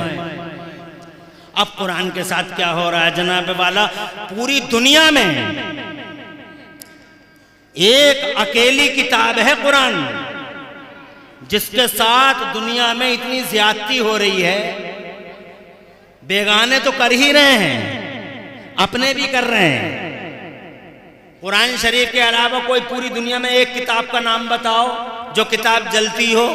अब कुरान के साथ क्या हो रहा है जनाब वाला, पूरी दुनिया में एक अकेली किताब है कुरान जिसके साथ दुनिया में इतनी ज्यादती हो रही है। बेगाने तो कर ही रहे हैं, अपने भी कर रहे हैं। कुरान शरीफ के अलावा कोई पूरी दुनिया में एक किताब का नाम बताओ जो किताब जलती हो।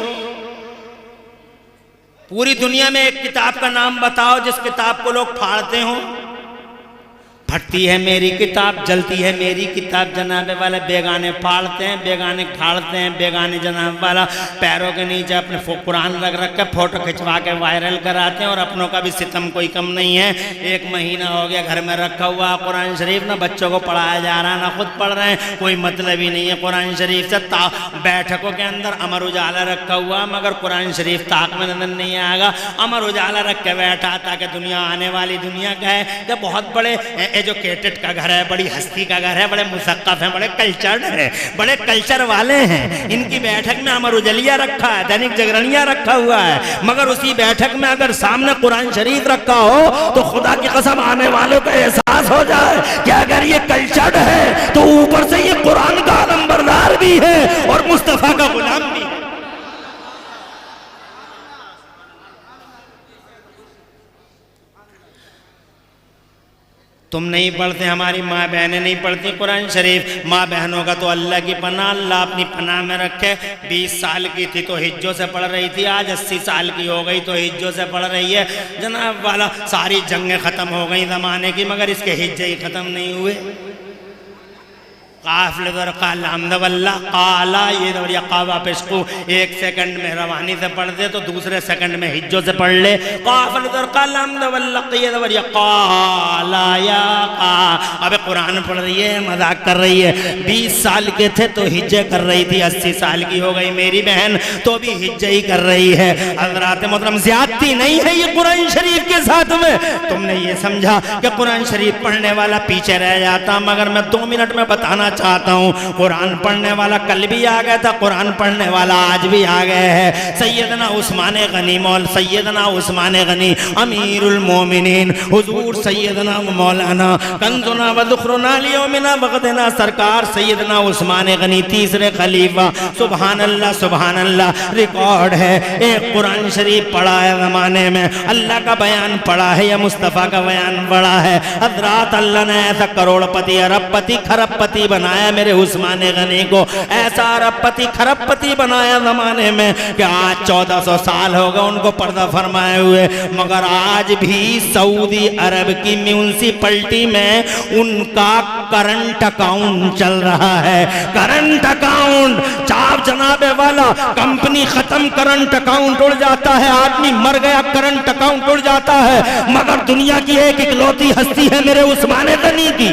पूरी दुनिया में एक किताब का नाम बताओ जिस किताब को लोग फाड़ते हो। फटती है मेरी किताब, जलती है मेरी किताब, जनाब वाला बेगाने फाड़ते हैं, बेगाने खाड़ते हैं, बेगाने जनाब वाला पैरों के नीचे अपने कुरान रख के फोटो खिंचवा के वायरल कराते हैं। और अपनों का भी सितम कोई कम नहीं है। 1 महीना हो गया घर में रखा हुआ कुरान शरीफ, ना बच्चों को पढ़ाया जा रहा है ना खुद पढ़ रहे हैं, कोई मतलब ही नहीं है कुरान शरीफ से। बैठकों के अंदर अमर उजाला रखा हुआ मगर कुरान शरीफ ताक में नजर नहीं आएगा। अमर उजाला रख के बैठा ताकि दुनिया आने वाली दुनिया का है कि बहुत बड़े एजुकेटेड का घर है, बड़ी हस्ती का घर है, बड़े मुसक्कफ हैं, बड़े कल्चर्ड है, बड़े कल्चर वाले हैं। इनकी बैठक में अमर उजलिया रखा है, दैनिक जागरणिया रखा हुआ है, मगर उसी बैठक में अगर सामने कुरान शरीफ रखा हो तो खुदा की कसम आने वालों को एहसास हो जाए कि अगर ये कल्चर्ड है तो ऊपर से ये कुरान का नंबरदार भी है और मुस्तफा का गुलाम भी है। तुम नहीं पढ़ते, हमारी माँ बहनें नहीं पढ़ती कुरान शरीफ। माँ बहनों का तो अल्लाह की पनाह, अल्लाह अपनी पनाह में रखे। 20 साल की थी तो हिज्जों से पढ़ रही थी, आज 80 साल की हो गई तो हिज्जों से पढ़ रही है। जनाब वाला सारी जंगें ख़त्म हो गई ज़माने की मगर इसके हिज्जे ही ख़त्म नहीं हुए। काला ये दौड़िया कावा पेशकू 1 सेकंड में रवानी से पढ़ दे तो दूसरे सेकंड में हिज्जों से पढ़ ले। अबे कुरान पढ़ रही है, मजाक कर रही है। 20 साल के थे तो हिज्जे कर रही थी, 80 साल की हो गई मेरी बहन तो भी हिज्जे ही कर रही है। हज़रात मोहतरम ज़्यादती नहीं है ये कुरान शरीफ के साथ में। तुमने ये समझा कि कुरान शरीफ पढ़ने वाला पीछे रह जाता, मगर मैं 2 मिनट में बताना चाहता हूँ कुरान पढ़ने वाला कल भी आ गया था, कुरान पढ़ने वाला आज भी आ गए हैं। सैयदना उस्मान गनी सैयदना उस्मान गनी अमीरुल मोमिनीन हुजूर सैयदना मौलाना कंजुना व ज़ुखरुना लियौमिना बग़दना सरकार सैयदना उस्मान गनी 3रे खलीफा। सुभान अल्लाह रिकॉर्ड है। एक कुरान शरीफ पढ़ा है ज़माने में, अल्लाह का बयान पढ़ा है या मुस्तफ़ा का बयान पढ़ा है। हज़रात अल्लाह ने ऐसा करोड़पति अरबपति खरबपति बनाया मेरे उस्मान गनी को, ऐसा अरबपति खरबपति बनाया ज़माने में कि आज 1400 साल हो गए उनको पर्दा फरमाए हुए, मगर आज भी सऊदी अरब की म्यूनसिपलिटी में उनका करंट अकाउंट चल रहा है। करंट अकाउंट चाप जनाबे वाला, कंपनी खत्म करंट अकाउंट उड़ जाता है, आदमी मर गया करंट अकाउंट उड़ जाता है, मगर दुनिया की एक इकलौती हस्ती है मेरे उस्मान गनी की।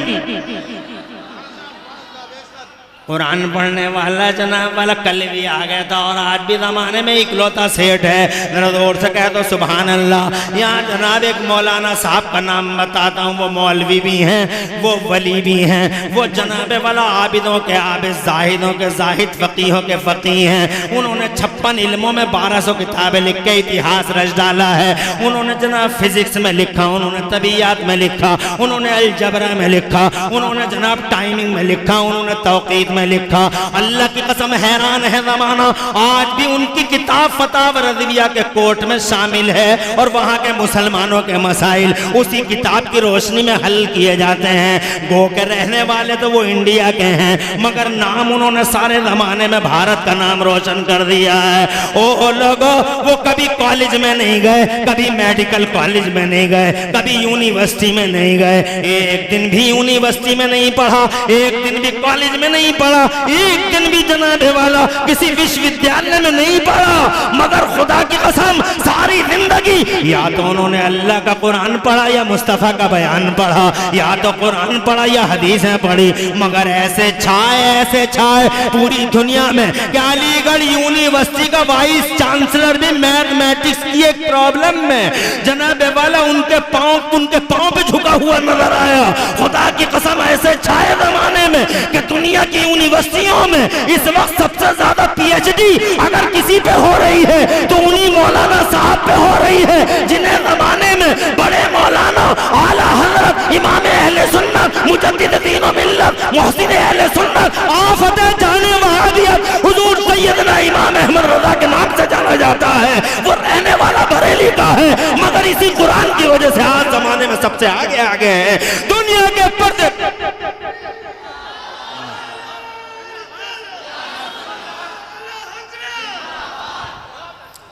कुरान पढ़ने वाला जनाब वाला कल भी आ गया था और आज भी ज़माने में इकलौता सेठ है। जरा जोर से कह दो सुभान अल्लाह। यहाँ जनाब एक मौलाना साहब का नाम बताता हूँ, वो मौलवी भी हैं, वो वली भी हैं, वो जनाब वाला आबिदों के आबिद, जाहिदों के जाहिद, फ़कीहों के फ़कीह हैं। उन्होंने 56 इल्मों में 1200 किताबें लिख के इतिहास रच डाला है। उन्होंने जनाब फिजिक्स में लिखा, उन्होंने तबीयात में लिखा, उन्होंने अलजबरा में लिखा, उन्होंने जनाब टाइमिंग में लिखा, उन्होंने तौक़ीत में लिखा। अल्लाह की कसम हैरान है ज़माना, आज भी उनकी किताब फतावा रज़विया के कोर्ट में शामिल है और वहाँ के मुसलमानों के मसाइल उसी किताब की रोशनी में हल किए जाते हैं। गो के रहने वाले तो वो इंडिया के हैं, मगर नाम उन्होंने सारे ज़माने में भारत का नाम रोशन कर दिया है। ओ लोगों, वो कभी कॉलेज में नहीं गए, कभी मेडिकल कॉलेज में नहीं गए, कभी यूनिवर्सिटी में नहीं गए, एक दिन भी यूनिवर्सिटी में नहीं पढ़ा, एक दिन भी कॉलेज में नहीं पढ़ा, एक दिन भी जनाब वाला किसी विश्वविद्यालय में नहीं पढ़ा, मगर खुदा की कसम सारी जिंदगी या तो उन्होंने अल्लाह का कुरान पढ़ा या मुस्तफ़ा का बयान पढ़ा, या तो कुरान पढ़ा या हदीसें पढ़ी। मगर ऐसे छाए पूरी दुनिया में कि अलीगढ़ यूनिवर्सिटी का वाइस चांसलर भी मैथमेटिक्स की एक प्रॉब्लम में जनाब वाला उनके पांव पे झुका हुआ नजर आया। खुदा की कसम ऐसे छाए जमाने में कि दुनिया की यूनिवर्सिटियों में इस वक्त सबसे ज्यादा पीएचडी अगर किसी पे हो रही है तो उन्हीं मौलाना साहब पे हो रही है, जिन्हें जमाने में बड़े मौलाना आला हजरत इमाम अहले सुन्नत मुजद्दिद दीन व मिल्लत मुहसिन अहले सुन्नत आफत जाने वहाबियत हुजूर सैयदना इमाम अहमद रजा के नाम से जाना जाता है। वो रहने वाला बरेली का है, मगर इसी कुरान की वजह से आज जमाने में सबसे आगे है। दुनिया के पर्दे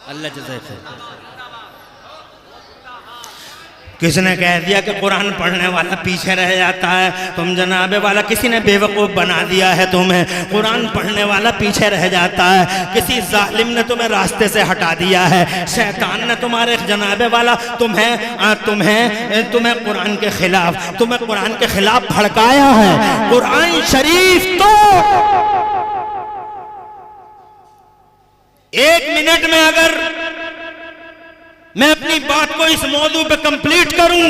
अल्लाह जज़ाक किसने कह दिया कि कुरान पढ़ने वाला पीछे रह जाता है? तुम जनाबे वाला किसी ने बेवकूफ़ बना दिया है तुम्हें। कुरान पढ़ने वाला पीछे रह जाता है, किसी जालिम ने तुम्हें रास्ते से हटा दिया है, शैतान ने तुम्हारे जनाबे वाला तुम्हें कुरान के खिलाफ भड़काया है। कुरान शरीफ तो 1 मिनट में अगर मैं अपनी बात को इस मौजू पे कंप्लीट करूं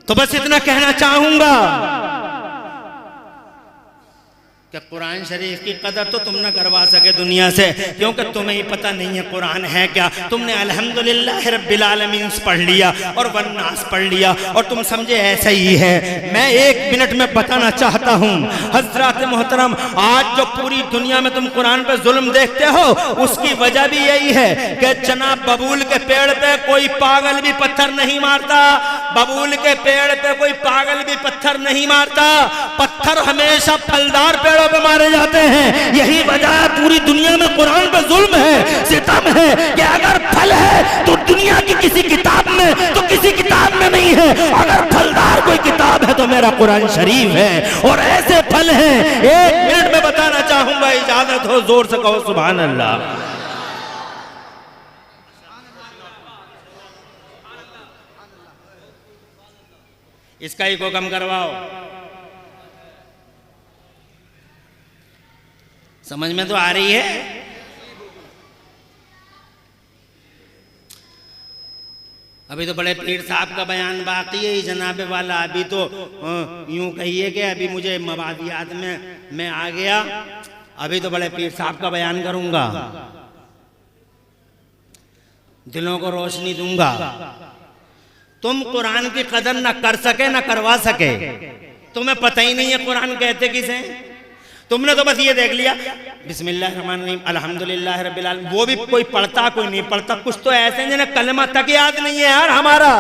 तो बस इतना कहना चाहूंगा कि कुरान शरीफ की कदर तो तुम न करवा सके दुनिया से, क्योंकि तुम्हें ही पता नहीं है कुरान है क्या। तुमने अल्हम्दुलिल्लाह रब्बिल आलमीन पढ़ लिया और वन्नास पढ़ लिया और तुम समझे ऐसा ही है। मैं 1 मिनट में बताना चाहता हूँ हजरत मोहतरम, आज जो पूरी दुनिया में तुम कुरान पे जुल्म देखते हो उसकी वजह भी यही है कि जनाब बबूल के पेड़ पे कोई पागल भी पत्थर नहीं मारता, बबूल के पेड़ पे कोई पागल भी पत्थर नहीं मारता, पत्थर हमेशा फलदार पेड़ पे मारे जाते हैं। यही वजह है पूरी दुनिया में कुरान पे जुल्म है, सितम है कि अगर फल है तो दुनिया की किसी किताब में तो किसी किताब में नहीं है, अगर फलदार कोई किताब है तो मेरा कुरान शरीफ है। और ऐसे फल हैं 1 मिनट में बताना चाहूंगा, इजाजत हो जोर से कहो सुभान अल्लाह। इसका ही को कम करवाओ, समझ में तो आ रही है? अभी तो बड़े पीर साहब का बयान बाकी है जनाबे वाला। अभी तो यूं कहिए कि अभी मुझे मवादियात में मैं आ गया, अभी तो बड़े पीर साहब का बयान करूंगा, दिलों को रोशनी दूंगा। तुम कुरान की कदर न कर सके न करवा सके, तुम्हें पता ही नहीं है कुरान कहते किसे। तुमने तो बस ये देख लिया बिस्मिल्लाहिर्रहमानिर्रहीम अल्हम्दुलिल्लाह रब्बिल आलमीन, वो भी कोई पढ़ता कोई नहीं पढ़ता। कुछ तो ऐसे जिन्हें कलमा तक याद नहीं है यार। हमारा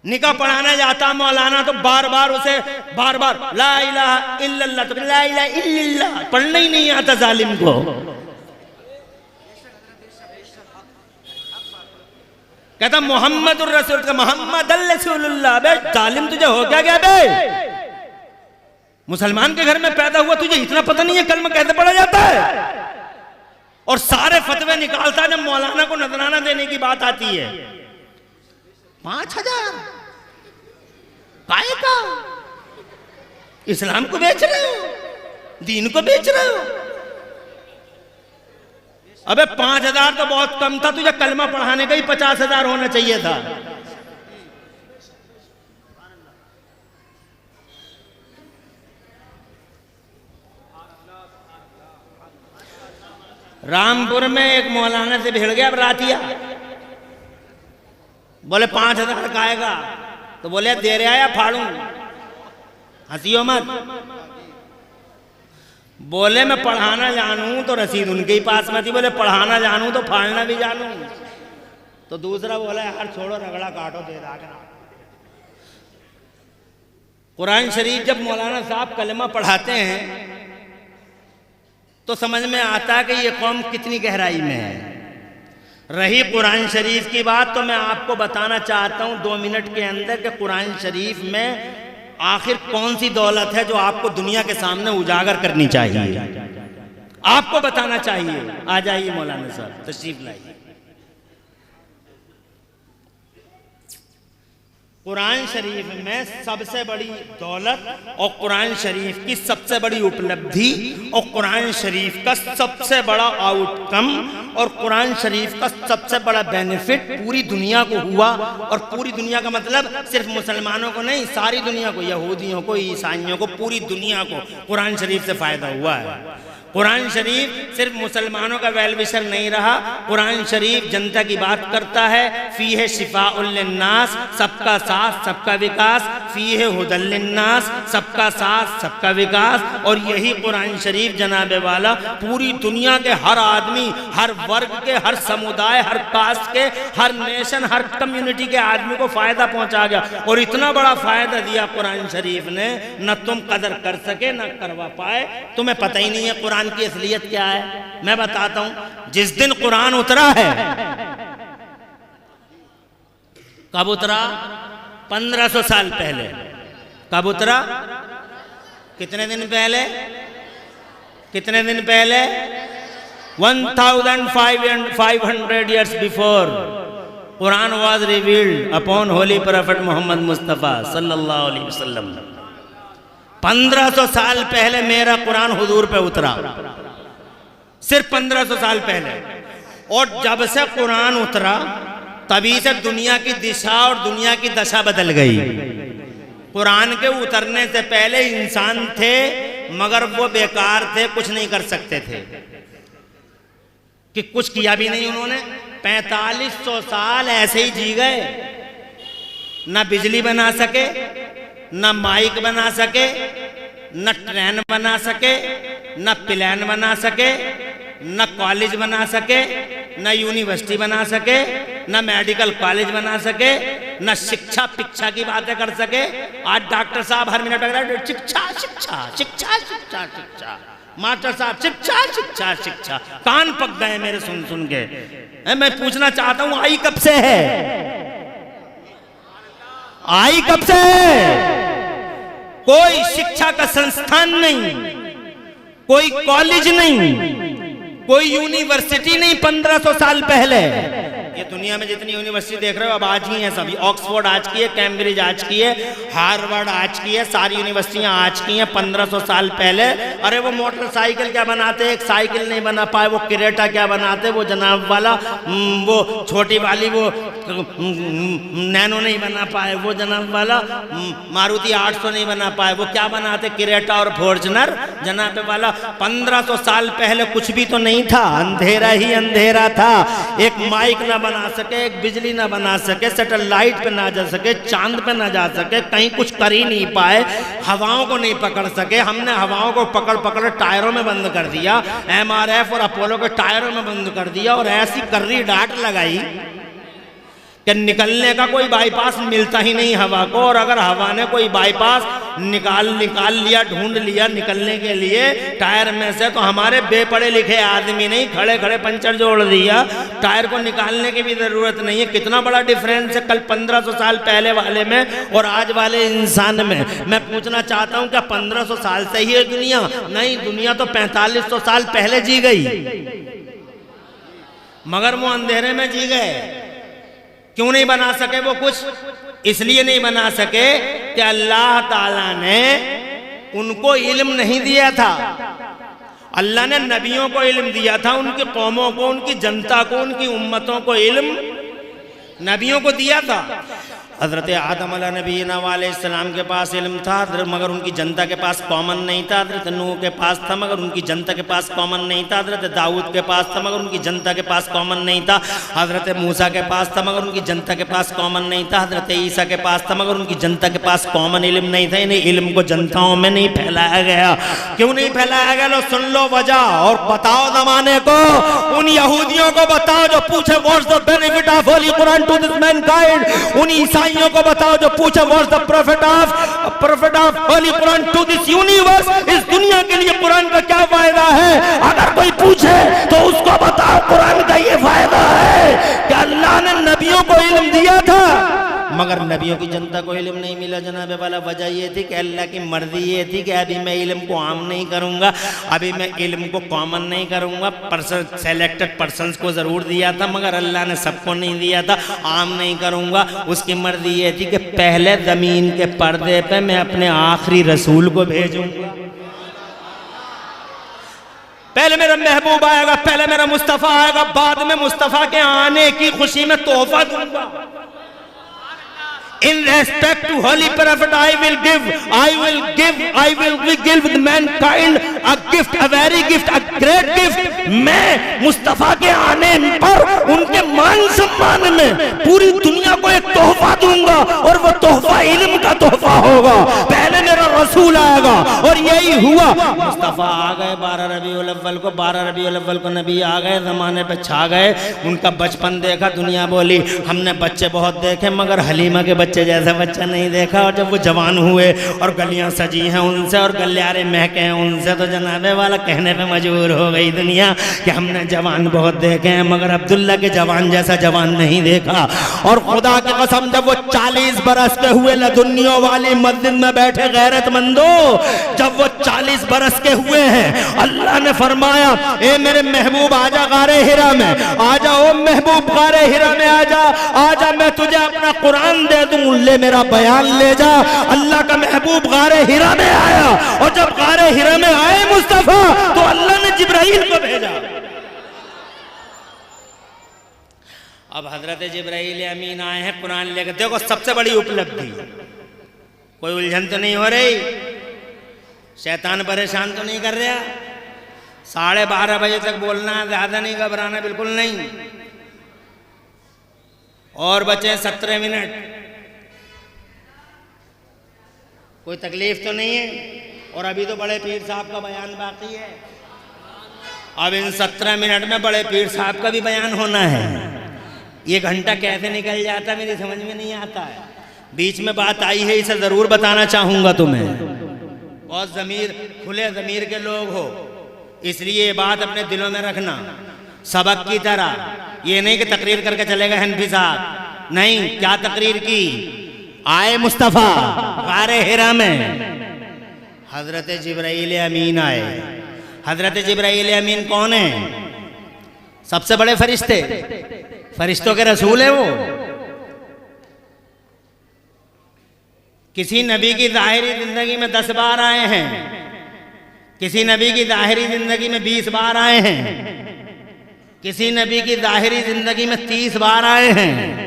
निकाह पढ़ाना जाता मौलाना तो बार बार ला इलाहा इल्लल्लाह, तो ला इलाहा इल्लल्लाह पढ़ना ही नहीं आता जालिम को। कहता मोहम्मदुर रसूल का मोहम्मद रसूलुल्लाह। बे जालिम तुझे हो क्या गया बे? मुसलमान के घर में पैदा हुआ, तुझे इतना पता नहीं है कलमा कैसे पढ़ा जाता है? और सारे फतवे निकालता है जब मौलाना को नजराना देने की बात आती है। 5000 काय का इस्लाम को बेच रहे हो, दीन को बेच रहे हो। अबे 5,000 तो बहुत कम था, तुझे कलमा पढ़ाने का ही 50,000 होना चाहिए था। रामपुर में एक मौलाना से भिड़ गया बरातिया, बोले 5,000 का आएगा, तो बोले दे रहा या फाड़ू, हंसियो मत। बोले मैं पढ़ाना जानूं तो रसीद उनके ही पास में थी, बोले पढ़ाना जानूं तो फाड़ना भी जानूं। तो दूसरा बोला यार छोड़ो रगड़ा काटो दे रहा। कुरान शरीफ जब मौलाना साहब कलमा पढ़ाते हैं तो समझ में आता है कि ये कौम कितनी गहराई में है। रही कुरान शरीफ की बात, तो मैं आपको बताना चाहता हूं 2 मिनट के अंदर कि कुरान शरीफ में आखिर कौन सी दौलत है जो आपको दुनिया के सामने उजागर करनी चाहिए, आपको बताना चाहिए। आ जाइए मौलाना साहब, तशरीफ लाइए। कुरान शरीफ में सबसे बड़ी दौलत और कुरान शरीफ की सबसे बड़ी उपलब्धि और कुरान शरीफ का सबसे बड़ा आउटकम और कुरान शरीफ का सबसे बड़ा बेनिफिट पूरी दुनिया को हुआ। और पूरी दुनिया का मतलब सिर्फ मुसलमानों को नहीं, सारी दुनिया को, यहूदियों को, ईसाइयों को, पूरी दुनिया को कुरान शरीफ से फायदा हुआ है। कुरान शरीफ सिर्फ मुसलमानों का वेल विशर नहीं रहा, कुरान शरीफ जनता की बात करता है। फीहे शिफाउल लिन्नास, सबका साथ सबका विकास। फीहे हुदल लिन्नास, सबका साथ सबका विकास। और यही कुरान शरीफ जनाबे वाला पूरी दुनिया के हर आदमी, हर वर्ग के, हर समुदाय, हर कास्ट के, हर नेशन, हर कम्युनिटी के आदमी को फायदा पहुंचा गया। और इतना बड़ा फायदा दिया कुरान शरीफ ने, न तुम कदर कर सके न करवा पाए। तुम्हें पता ही नहीं है कुरान की असलियत क्या है। मैं बताता हूं, जिस दिन कुरान उतरा है, कब उतरा? 1500 साल पहले। कब उतरा? कितने दिन पहले? कितने दिन पहले? 1500 years before Quran was revealed upon holy prophet Muhammad Mustafa sallallahu alaihi wasallam। 1500 साल पहले मेरा कुरान हुजूर पे उतरा, सिर्फ 1500 साल पहले। और जब से कुरान उतरा तभी से दुनिया की दिशा और दुनिया की दशा बदल गई। कुरान के उतरने से पहले इंसान थे मगर वो बेकार थे, कुछ नहीं कर सकते थे, कि कुछ किया भी नहीं उन्होंने। 4500 साल ऐसे ही जी गए, ना बिजली बना सके, न माइक बना सके, न ट्रेन बना सके, न प्लेन बना सके, न कॉलेज बना सके, न यूनिवर्सिटी बना सके, न मेडिकल कॉलेज बना सके, न शिक्षा पिक्षा की बातें कर सके। आज डॉक्टर साहब हर मिनट शिक्षा शिक्षा शिक्षा शिक्षा शिक्षा, मास्टर साहब शिक्षा शिक्षा शिक्षा, कान पक गए मेरे सुन सुन के। मैं पूछना चाहता हूं आई कब से है? आई कब से? कोई शिक्षा का संस्थान नहीं, कोई कॉलेज नहीं, कोई यूनिवर्सिटी नहीं 1500 साल पहले। ये दुनिया में जितनी यूनिवर्सिटी देख रहे हो अब आज की है सभी। ऑक्सफोर्ड आज की है, कैम्ब्रिज आज की है, हार्वर्ड आज की है, सारी यूनिवर्सिटियां आज की हैं 1500 साल पहले। अरे वो मोटरसाइकिल क्या बनाते, एक साइकिल नहीं बना पाए, वो क्रेटा क्या बनाते, वो जनाब वाला वो छोटी वाली वो नैनो नहीं बना पाए, वो जनाब वाला मारुति 800 नहीं बना पाए, वो क्या बनाते, क्रेटा और फॉर्च्यूनर जनाब वाला। 1500 साल पहले कुछ भी तो नहीं था, अंधेरा ही अंधेरा था। एक माइक ना बना सके, एक बिजली ना बना सके, सैटेलाइट पे ना जा सके, चांद पे ना जा सके, कहीं कुछ कर ही नहीं पाए, हवाओं को नहीं पकड़ सके। हमने हवाओं को पकड़ पकड़ टायरों में बंद कर दिया, MRF और अपोलो के टायरों में बंद कर दिया, और ऐसी कर्री डांट लगाई कि निकलने का कोई बाईपास मिलता ही नहीं हवा को। और अगर हवा ने कोई बाईपास निकाल लिया, ढूंढ लिया निकलने के लिए टायर में से, तो हमारे बेपढ़े लिखे आदमी नहीं, खड़े खड़े पंचर जोड़ दिया, टायर को निकालने की भी जरूरत नहीं है। कितना बड़ा डिफरेंस है कल 1500 साल पहले वाले में और आज वाले इंसान में। मैं पूछना चाहता हूं क्या 1500 साल से ही है दुनिया? नहीं, दुनिया तो 4500 साल पहले जी गई, मगर वो अंधेरे में जी गए। क्यों नहीं बना सके वो कुछ? इसलिए नहीं बना सके कि अल्लाह ताला ने उनको इल्म नहीं दिया था। अल्लाह ने नबियों को इल्म दिया था, उनकी कौमों को, उनकी जनता को, उनकी उम्मतों को इल्म नबियों को दिया था। हज़रत आदम अलैहिस्सलाम वालेस्सलाम के पास इल्म था, मगर उनकी जनता के पास कॉमन नहीं था। हज़रत नूह के पास था, मगर उनकी जनता के पास कॉमन नहीं था। हज़रत दाऊद के पास था, मगर उनकी जनता के पास कॉमन नहीं था। हज़रत मूसा के पास था, मगर उनकी जनता के पास कॉमन नहीं था। हज़रत ईसा के पास था, मगर उनकी जनता के पास कॉमन इल्म नहीं था। इन्हें इल्म को जनताओं में नहीं फैलाया गया। क्यों नहीं फैलाया गया? लो सुन लो वजह और बताओ जमाने को। उन यहूदियों को बताओ जो पूछे what's the benefit of Holy Quran to this mankind. उन ईसाइयों को बताओ जो पूछे what's the profit of Holy Quran to this universe. इस दुनिया के लिए कुरान का क्या फायदा है? अगर कोई पूछे तो उसको बताओ कुरान का ये फायदा है कि अल्लाह ने नबियों को इल्म दिया था, मगर नबियों की जनता को इल्म नहीं मिला। जनाब वाला वजह ये थी कि अल्लाह की मर्जी ये थी कि अभी मैं इल्म को आम नहीं करूँगा, अभी मैं इल्म को कॉमन नहीं करूँगा। सेलेक्टेड पर्सन्स को ज़रूर दिया था, मगर अल्लाह ने सबको नहीं दिया था। आम नहीं करूँगा। उसकी मर्जी ये थी कि पहले ज़मीन के पर्दे पे मैं अपने आखिरी रसूल को भेजूँगा। पहले मेरा महबूब आएगा, पहले मेरा मुस्तफ़ा आएगा, बाद में मुस्तफ़ा के आने की खुशी में तोहफा दूंगा। In respect to holy prophet, I will give mankind a gift, a very gift, a great gift. मैं मुस्तफा के आने पर उनके मान सम्मान में पूरी दुनिया को एक तोहफा दूंगा, और वो तोहफा इल्म का तोहफा होगा। पहले मेरा रसूल आएगा, और यही हुआ। मुस्तफा आ गए 12 रबीउल अव्वल को, 12 रबीउल अव्वल को नबी आ गए, जमाने पे छा गए। उनका बचपन देखा, दुनिया बोली हमने बच्चे बहुत देखे, मगर हलीमा के बच्चे जैसा बच्चा नहीं देखा। और जब वो जवान हुए और गलियां सजी हैं उनसे और गलियारे महके हैं उनसे, तो जनाबे वाला कहने पे मजबूर हो गई दुनिया कि हमने जवान बहुत देखे हैं, मगर अब्दुल्ला के जवान जैसा जवान नहीं देखा। और खुदा की कसम, जब वो 40 बरस के हुए लदुनियों वाली मस्जिद में बैठे गैरतमंदो, जब वो 40 बरस के हुए हैं, अल्लाह ने फरमाया ए मेरे महबूब आजा गारे हिरा में, आजा ओ महबूब गारे हिरा में आजा, आजा मैं तुझे अपना कुरान दे दूं, ले मेरा बयान ले जा। अल्लाह का महबूब गारे हिरा में आया, और जब गारे हिरा में आए मुस्तफा, तो अल्लाह ने जिब्राइल को भेजा। अब हजरत जिब्राइल अमीन आए हैं कुरान लेकर। देखो सबसे बड़ी उपलब्धि, कोई उलझन तो नहीं हो रही, शैतान परेशान तो नहीं कर रहा। 12:30 बजे तक बोलना है, ज्यादा नहीं घबराना, बिल्कुल नहीं। और बचे 17 मिनट, कोई तकलीफ तो नहीं है। और अभी तो बड़े पीर साहब का बयान बाकी है। अब इन 17 मिनट में बड़े पीर साहब का भी बयान होना है। ये घंटा कैसे निकल जाता मेरी समझ में नहीं आता है। बीच में बात आई है, इसे जरूर बताना चाहूंगा तुम्हें। बहुत ज़मीर खुले ज़मीर के लोग हो, इसलिए ये बात अपने दिलों में रखना सबक की तरह। ये नहीं कि तकरीर करके चलेगा हनफी साहब, नहीं। क्या तकरीर की? आए मुस्तफ़ा गारे हिरा में, हजरत जिब्राइल अमीन आए। हजरत जिब्राइल अमीन कौन है? सबसे बड़े फरिश्ते, फरिश्तों के रसूल है वो। किसी नबी की ज़ाहिरी जिंदगी में 10 बार आए हैं, किसी नबी की ज़ाहिरी जिंदगी में 20 बार आए हैं, किसी नबी की ज़ाहिरी जिंदगी में 30 बार आए हैं,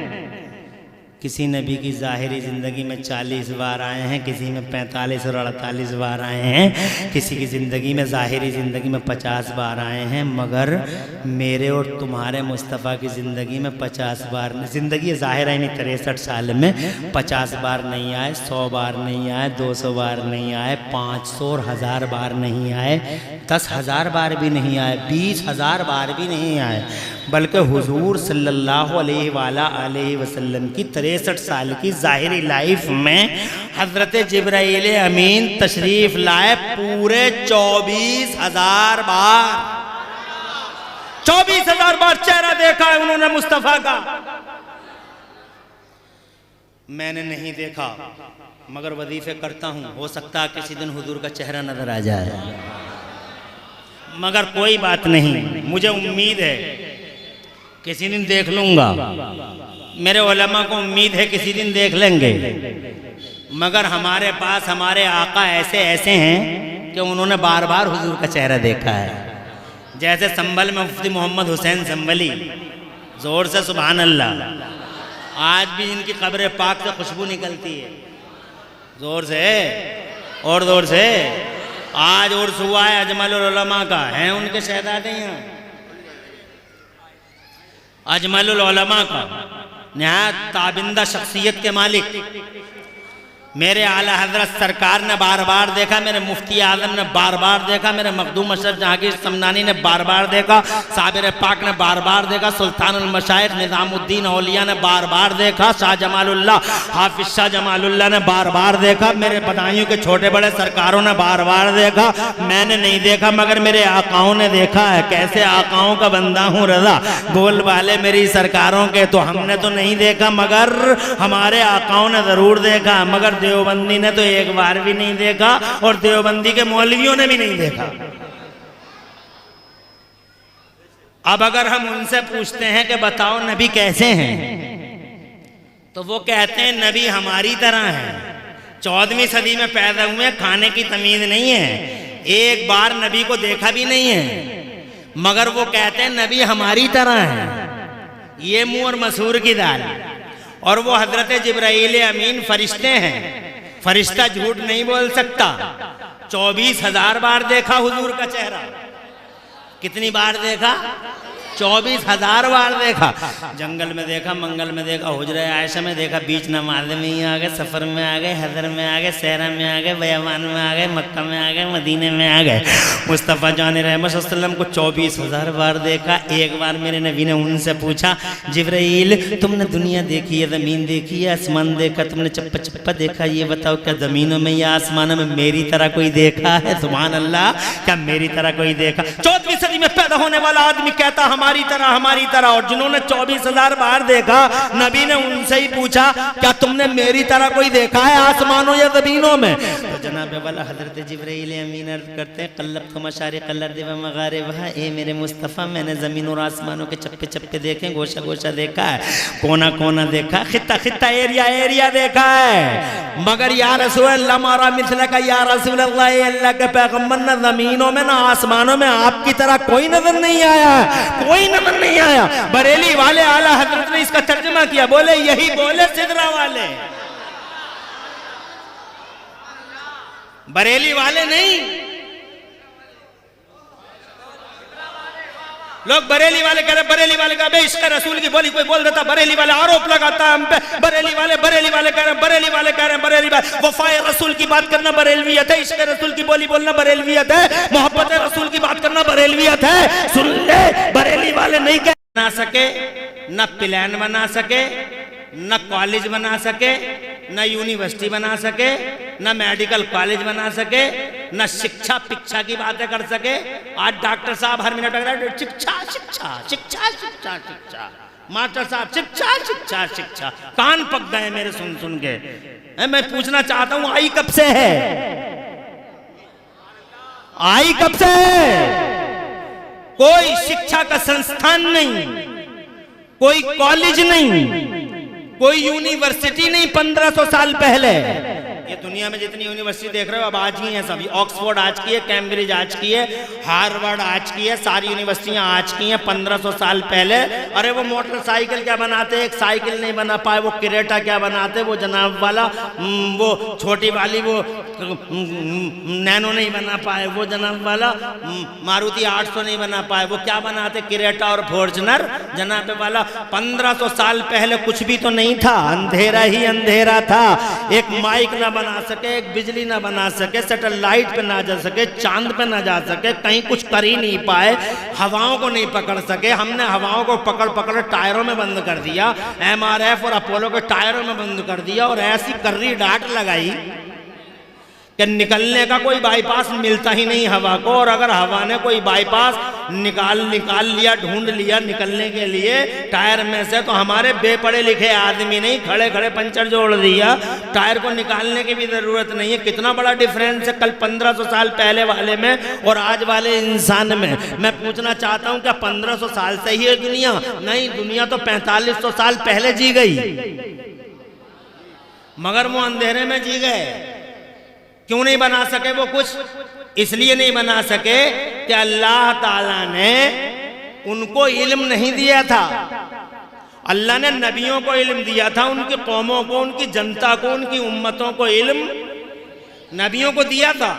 किसी नबी की ज़ाहिरी ज़िंदगी में 40 बार आए हैं, किसी में 45 और 48 बार आए हैं, किसी की ज़िंदगी में ज़ाहिरी ज़िंदगी में 50 बार आए हैं। मगर मेरे और तुम्हारे मुस्तफ़ा की ज़िंदगी में 50 बार, ज़िंदगी ज़ाहिर है नहीं 63 साल में 50 बार नहीं आए, 100 बार नहीं आए, 200 बार नहीं आए, 500 और 1000 बार नहीं आए, 10,000 बार भी नहीं आए, 20,000 बार भी नहीं आए, बल्कि हुजूर सल्लल्लाहु अलैहि वसल्लम की 63 साल की ज़ाहिरी लाइफ में हज़रत जिब्राइल अमीन तशरीफ़ लाए पूरे 24,000 बार। 24,000 बार चेहरा देखा है उन्होंने मुस्तफ़ा का। मैंने नहीं देखा, मगर वजीफे करता हूँ, हो सकता है किसी दिन हुजूर का चेहरा नजर आ जाए। मगर कोई बात नहीं, मुझे उम्मीद है किसी दिन देख लूंगा। मेरे उलमा को उम्मीद है किसी दिन देख लेंगे। मगर हमारे पास हमारे आका ऐसे ऐसे हैं कि उन्होंने बार बार हुजूर का चेहरा देखा है। जैसे संभल में मुफ्ती मोहम्मद हुसैन संभली, जोर से सुभान अल्लाह। आज भी इनकी कब्र पाक से खुशबू निकलती है, जोर से और जोर से। आज उर्स हुआ है अजमलुल उलमा का, हैं उनके शहजादे यहाँ, अजमलुल उलमा का निहायत ताबिंदा शख्सियत के मालिक मेरे आला हजरत सरकार ने बार बार देखा, मेरे मुफ्ती आजम ने बार बार देखा, मेरे मखदूम अशरफ जहांगीर समदानी ने बार बार देखा, साबिर पाक ने बार बार देखा, सुल्तानुल मशाइख निजामुद्दीन औलिया ने बार बार देखा, शाह जमालुल्लाह हाफिज शाह जमालुल्लाह ने बार बार देखा, मेरे बदायूं के छोटे बड़े सरकारों ने बार बार देखा। मैंने नहीं देखा मगर मेरे आकाओं ने देखा है। कैसे आकाओं का बंदा हूँ रजा, बोल वाले मेरी सरकारों के। तो हमने तो नहीं देखा मगर हमारे आकाओं ने जरूर देखा, मगर देवबंदी ने तो एक बार भी नहीं देखा और देवबंदी के मौलवियों ने भी नहीं देखा। अब अगर हम उनसे पूछते हैं कि बताओ नबी कैसे हैं, तो वो कहते हैं नबी हमारी तरह है। 14वीं सदी में पैदा हुए, खाने की तमीज नहीं है, एक बार नबी को देखा भी नहीं है, मगर वो कहते हैं नबी हमारी तरह है। ये मुंह और मसूर की दाल। और वो हजरत जिब्राइल अमीन फरिश्ते हैं, फरिश्ता झूठ नहीं बोल सकता। 24,000 बार देखा हुजूर का चेहरा। कितनी बार देखा? 24,000 बार देखा। जंगल में देखा, मंगल में देखा, हुजरे आयशा में देखा, बीच नमाज में ही आ गए, सफर में आ गए, हजर में आ गए, सहरा में आ गए, बयामान में आ गए, मक्का में आ गए, मदीने में आ गए। मुस्तफ़ा जान रहमत सल्लल्लाहु अलैहि वसल्लम को 24,000 बार देखा। एक बार मेरे नबी ने उनसे पूछा, जिब्राइल तुमने दुनिया देखी है, ज़मीन देखी है, आसमान देखा, तुमने चप्पा चप्पा देखा, ये बताओ क्या ज़मीनों में या आसमानों में मेरी तरह कोई देखा है? सुभान अल्लाह, क्या मेरी तरह कोई देखा? 14वीं सदी में पैदा होने वाला आदमी कहता हमारी तरह। और जिन्होंने 24,000 बार देखा, नबी ने उनसे ही पूछा क्या तुमने मेरी तरह कोई देखा है आसमानों या ज़मीनों में? तो जनाब वाला हजरत जिब्राइल अमीन अर्ज़ करते हैं, कल्लब तो मशारिक़ कल्लब व मगारिबहा, ए मेरे मुस्तफ़ा मैंने ज़मीन और आसमानों के चप्पे चप्पे देखे, गोशा गोशा देखा है, कोना कोना देखा, खित्ता खित्ता एरिया देखा है, मगर या रसूल अल्लाह मारा मिसला का, या रसूल अल्लाह अल्लाह के पैगम्बर न ज़मीनों में न आसमानों में आपकी तरह कोई नजर नहीं आया, कोई नजर नहीं आया। बरेली वाले आला हजरत ने इसका तर्जुमा किया, बोले यही बोले सिदरा वाले, बरेली वाले नहीं। लोग बरेली वाले कह रहे, बरेली वाले का बे इश्क़ रसूल की बोली कोई बोल देता, बरेली वाले आरोप लगाता हम पे, बरेली वाले कह रहे, बरेली वाले कह रहे हैं, बरेली वाले वफाए रसूल की बात करना बरेलवियत है, इश्क़ रसूल की बोली बोलना बरेलवियत है, मोहब्बत रसूल की बात करना बरेलवियत है। सुन ले, बरेली वाले नहीं कह बना सके, न प्लान बना सके, न कॉलेज बना सके, न यूनिवर्सिटी बना सके, न मेडिकल कॉलेज बना सके, न शिक्षा पिक्षा की बातें कर सके। आज डॉक्टर साहब हर मिनट शिक्षा शिक्षा शिक्षा शिक्षा शिक्षा, मास्टर साहब शिक्षा शिक्षा शिक्षा, कान पक गए मेरे सुन सुन के। मैं पूछना चाहता हूं आई कब से है? आई कब से है? कोई शिक्षा का संस्थान नहीं, कोई कॉलेज नहीं, कोई यूनिवर्सिटी नहीं। 1500 साल पहले ये दुनिया में जितनी यूनिवर्सिटी देख रहे हो अब आज की हैं सभी। ऑक्सफोर्ड आज की है, कैम्ब्रिज आज की है, हार्वर्ड आज की है, सारी यूनिवर्सिटियां आज की हैं। 1500 साल पहले अरे वो मोटरसाइकिल क्या बनाते, एक साइकिल नहीं बना पाए, वो क्रेटा क्या बनाते, वो जनाब वाला वो छोटी वाली वो नैनो नहीं बना पाए, वो जनाब वाला मारुति 800 नहीं बना पाए, वो क्या बनाते, क्रेटा और फॉर्च्यूनर। जनाब वाला 1500 साल पहले कुछ भी तो नहीं था, अंधेरा ही अंधेरा था। एक माइक ना बना सके, एक बिजली ना बना सके, सैटेलाइट पे ना जा सके, चांद पे ना जा सके, कहीं कुछ कर ही नहीं पाए, हवाओं को नहीं पकड़ सके। हमने हवाओं को पकड़ पकड़ टायरों में बंद कर दिया, MRF और अपोलो के टायरों में बंद कर दिया, और ऐसी कर्री डांट लगाई कि निकलने का कोई बाईपास मिलता ही नहीं हवा को। और अगर हवा ने कोई बाईपास निकाल लिया, ढूंढ लिया निकलने के लिए टायर में से, तो हमारे बेपढ़े लिखे आदमी नहीं, खड़े खड़े पंचर जोड़ दिया। टायर को निकालने की भी जरूरत नहीं है। कितना बड़ा डिफरेंस है कल 1500 साल पहले वाले में और आज वाले इंसान में। मैं पूछना चाहता हूं क्या 1500 साल से ही है दुनिया? नहीं, दुनिया तो 4500 साल पहले जी गई। मगर वो अंधेरे में जी गए। क्यों नहीं बना सके वो कुछ? इसलिए नहीं बना सके कि अल्लाह ताला ने उनको इल्म नहीं दिया था। अल्लाह ने नबियों को इल्म दिया था, उनकी कौमों को, उनकी जनता को, उनकी उम्मतों को इल्म नबियों को दिया था।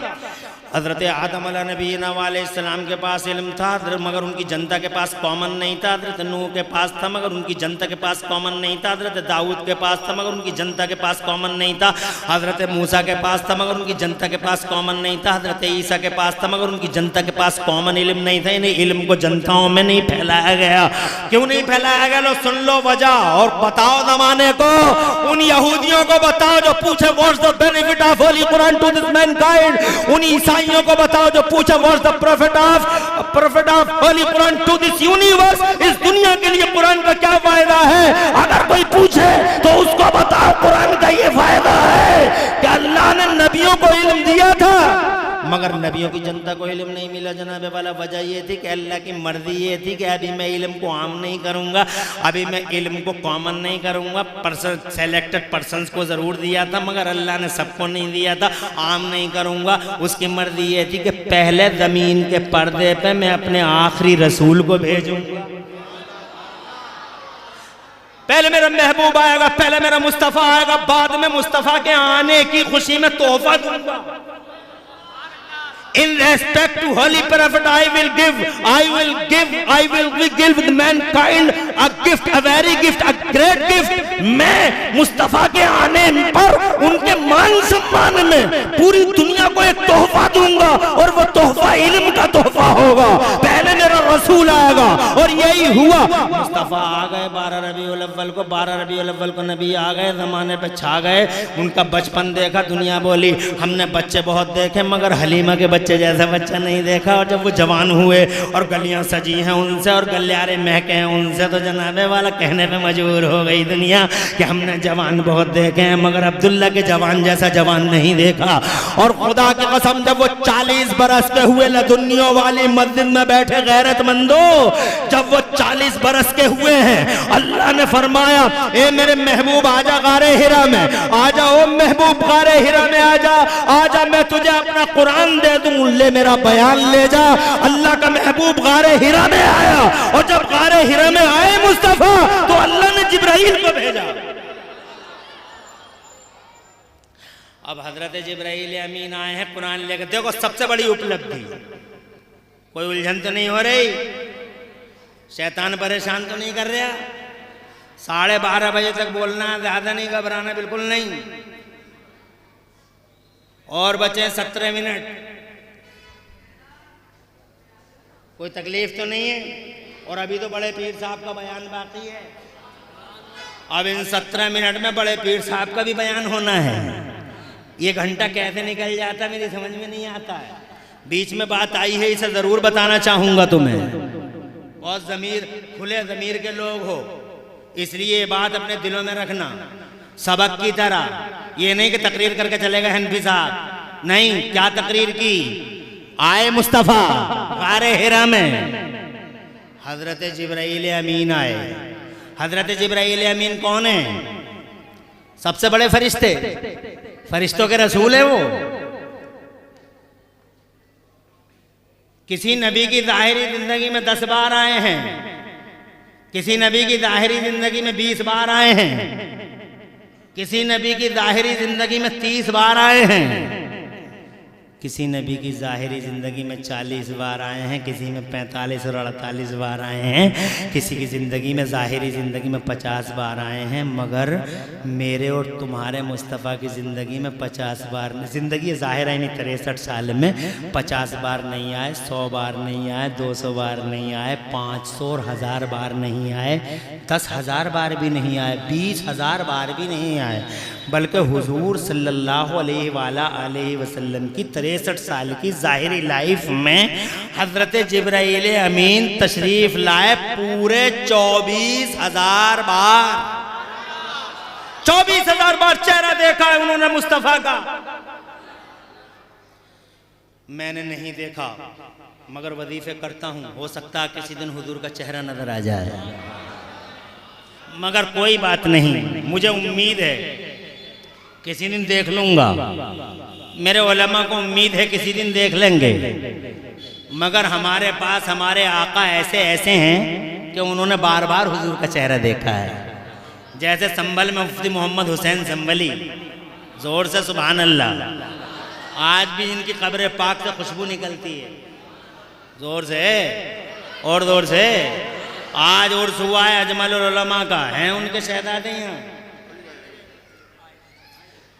हज़रत आदम अलैहिस्सलाम वालेस्सलाम के पास इल्म था, मगर उनकी जनता के पास कॉमन नहीं था। हज़रत नूह के पास था, मगर उनकी जनता के पास कॉमन नहीं था। हज़रत दाऊद के पास था, मगर उनकी जनता के पास कॉमन नहीं था। हज़रत मूसा के पास था, मगर उनकी जनता के पास कॉमन नहीं था। हज़रत ईसा के पास था, मगर उनकी जनता के पास कॉमन इल्म नहीं था। इन्हें इल्म को जनताओं में नहीं फैलाया गया। क्यों नहीं फैलाया गया? लो सुन लो वजह और बताओ जमाने को। उन यहूदियों को बताओ जो पूछे what's the benefit of Holy Quran to this mankind. उन ईसाइयों को बताओ जो पूछे what's the profit of Holy Quran to this universe. इस दुनिया के लिए कुरान का क्या फायदा है? अगर कोई पूछे तो उसको बताओ कुरान का ये फायदा है कि अल्लाह ने नबियों को इल्म दिया था, मगर नबियों की जनता को इल्म नहीं मिला। जनाब वाला वजह ये थी कि अल्लाह की मर्जी ये थी कि अभी मैं इल्म को आम नहीं करूंगा, अभी मैं इल्म को कॉमन नहीं करूंगा। सेलेक्टेड पर्सन्स को जरूर दिया था, मगर अल्लाह ने सबको नहीं दिया था। आम नहीं करूंगा। उसकी मर्जी ये थी कि पहले जमीन के पर्दे पे मैं अपने आखिरी रसूल को भेजूंगा। पहले मेरा महबूब आएगा, पहले मेरा मुस्तफ़ा आएगा, बाद में मुस्तफ़ा के आने की खुशी में तोहफा दूंगा। In respect to holy prophet, I will give mankind a gift, a very gift, a great gift. मैं मुस्तफा के आने पर उनके मान सम्मान में पूरी दुनिया को एक तोहफा दूंगा, और वो तोहफा इल्म का तोहफा होगा। पहले मेरा रसूल आएगा, और यही हुआ। मुस्तफा आ गए 12 रबीउल अव्वल को, 12 रबीउल अव्वल को नबी आ गए, जमाने पे छा गए। उनका बचपन देखा, दुनिया बोली हमने बच्चे बहुत देखे, मगर हलीमा के बच्चे जैसा बच्चा नहीं देखा। और जब वो जवान हुए और गलियां सजी हैं उनसे और गलियारे महके हैं उनसे, तो जनाबे वाला कहने पे मजबूर हो गई दुनिया कि हमने जवान बहुत देखे हैं, मगर अब्दुल्ला के जवान जैसा जवान नहीं देखा। और खुदा की कसम, जब वो 40 बरस के हुए लदुनियों वाली मस्जिद में बैठे गैरतमंदो, जब वो 40 बरस के हुए हैं, अल्लाह ने फरमाया ए मेरे महबूब आजा गारे हिरा में, आजा ओ महबूब गारे हिरा में आजा, आजा मैं तुझे अपना कुरान दे दूं, ले मेरा बयान ले जा। अल्लाह का महबूब गारे हिरा में आया, और जब गारे हिरा में आए मुस्तफा, तो अल्लाह ने जिब्राइल को भेजा। अब हजरत जिब्राइल अमीन आए हैं कुरान लेकर। देखो सबसे बड़ी उपलब्धि, कोई उलझन तो नहीं हो रही, शैतान परेशान तो नहीं कर रहा। 12:30 बजे तक बोलना, ज्यादा नहीं घबराना, बिल्कुल नहीं। और बचे 17 मिनट, कोई तकलीफ तो नहीं है। और अभी तो बड़े पीर साहब का बयान बाकी है। अब इन 17 मिनट में बड़े पीर साहब का भी बयान होना है। ये घंटा कैसे निकल जाता है मेरी समझ में नहीं आता है। बीच में बात आई है, इसे जरूर बताना चाहूंगा तुम्हें। बहुत जमीर, खुले जमीर के लोग हो, इसलिए ये बात अपने दिलों में रखना सबक की तरह। ये नहीं कि तकरीर करके चले गए हनफी साहब, नहीं। क्या तकरीर की? आए मुस्तफा गारे हिरा में, हजरत जिब्राइल अमीन आए। हजरत जिब्राइल अमीन कौन है? सबसे बड़े फरिश्ते, फरिश्तों के रसूल है वो। किसी नबी की जाहिरी जिंदगी में 10 बार आए हैं, किसी नबी की जाहिरी जिंदगी में 20 बार आए हैं, किसी नबी की जाहिरी जिंदगी में 30 बार आए हैं, किसी नबी की ज़ाहिरी ज़िंदगी में 40 बार आए हैं, किसी में 45 और 48 बार आए हैं, किसी की ज़िंदगी में ज़ाहिरी ज़िंदगी में 50 बार आए हैं। मगर मेरे और तुम्हारे मुस्तफ़ा की ज़िंदगी में 50 बार, ज़िंदगी ज़ाहिर यानी 63 साल में 50 बार नहीं आए, 100 बार नहीं आए, 200 बार नहीं आए, 500 और 1000 बार नहीं आए, 10,000 बार भी नहीं आए, 20,000 बार भी नहीं आए, बल्कि हुजूर सल्लल्लाहु अलैहि वसल्लम की 63 साल की ज़ाहिरी लाइफ में हज़रत जिब्राइल अमीन तशरीफ लाए पूरे 24,000 बार। 24,000 बार चेहरा देखा है उन्होंने मुस्तफ़ा का। मैंने नहीं देखा, मगर वजीफे करता हूं, हो सकता है किसी दिन हुजूर का चेहरा नजर आ जाए। मगर कोई बात नहीं, मुझे उम्मीद है किसी दिन देख लूंगा। मेरे उलमा को उम्मीद है किसी दिन देख लेंगे, मगर हमारे पास हमारे आका ऐसे ऐसे हैं कि उन्होंने बार बार हुजूर का चेहरा देखा है। जैसे संभल में मुफ्ती मोहम्मद हुसैन संभली, जोर से सुभान अल्लाह, आज भी इनकी कब्र पाक से खुशबू निकलती है, जोर से और जोर से। आज उर्स हुआ है अजमलुल उलमा का, हैं उनके शहजादे यहाँ,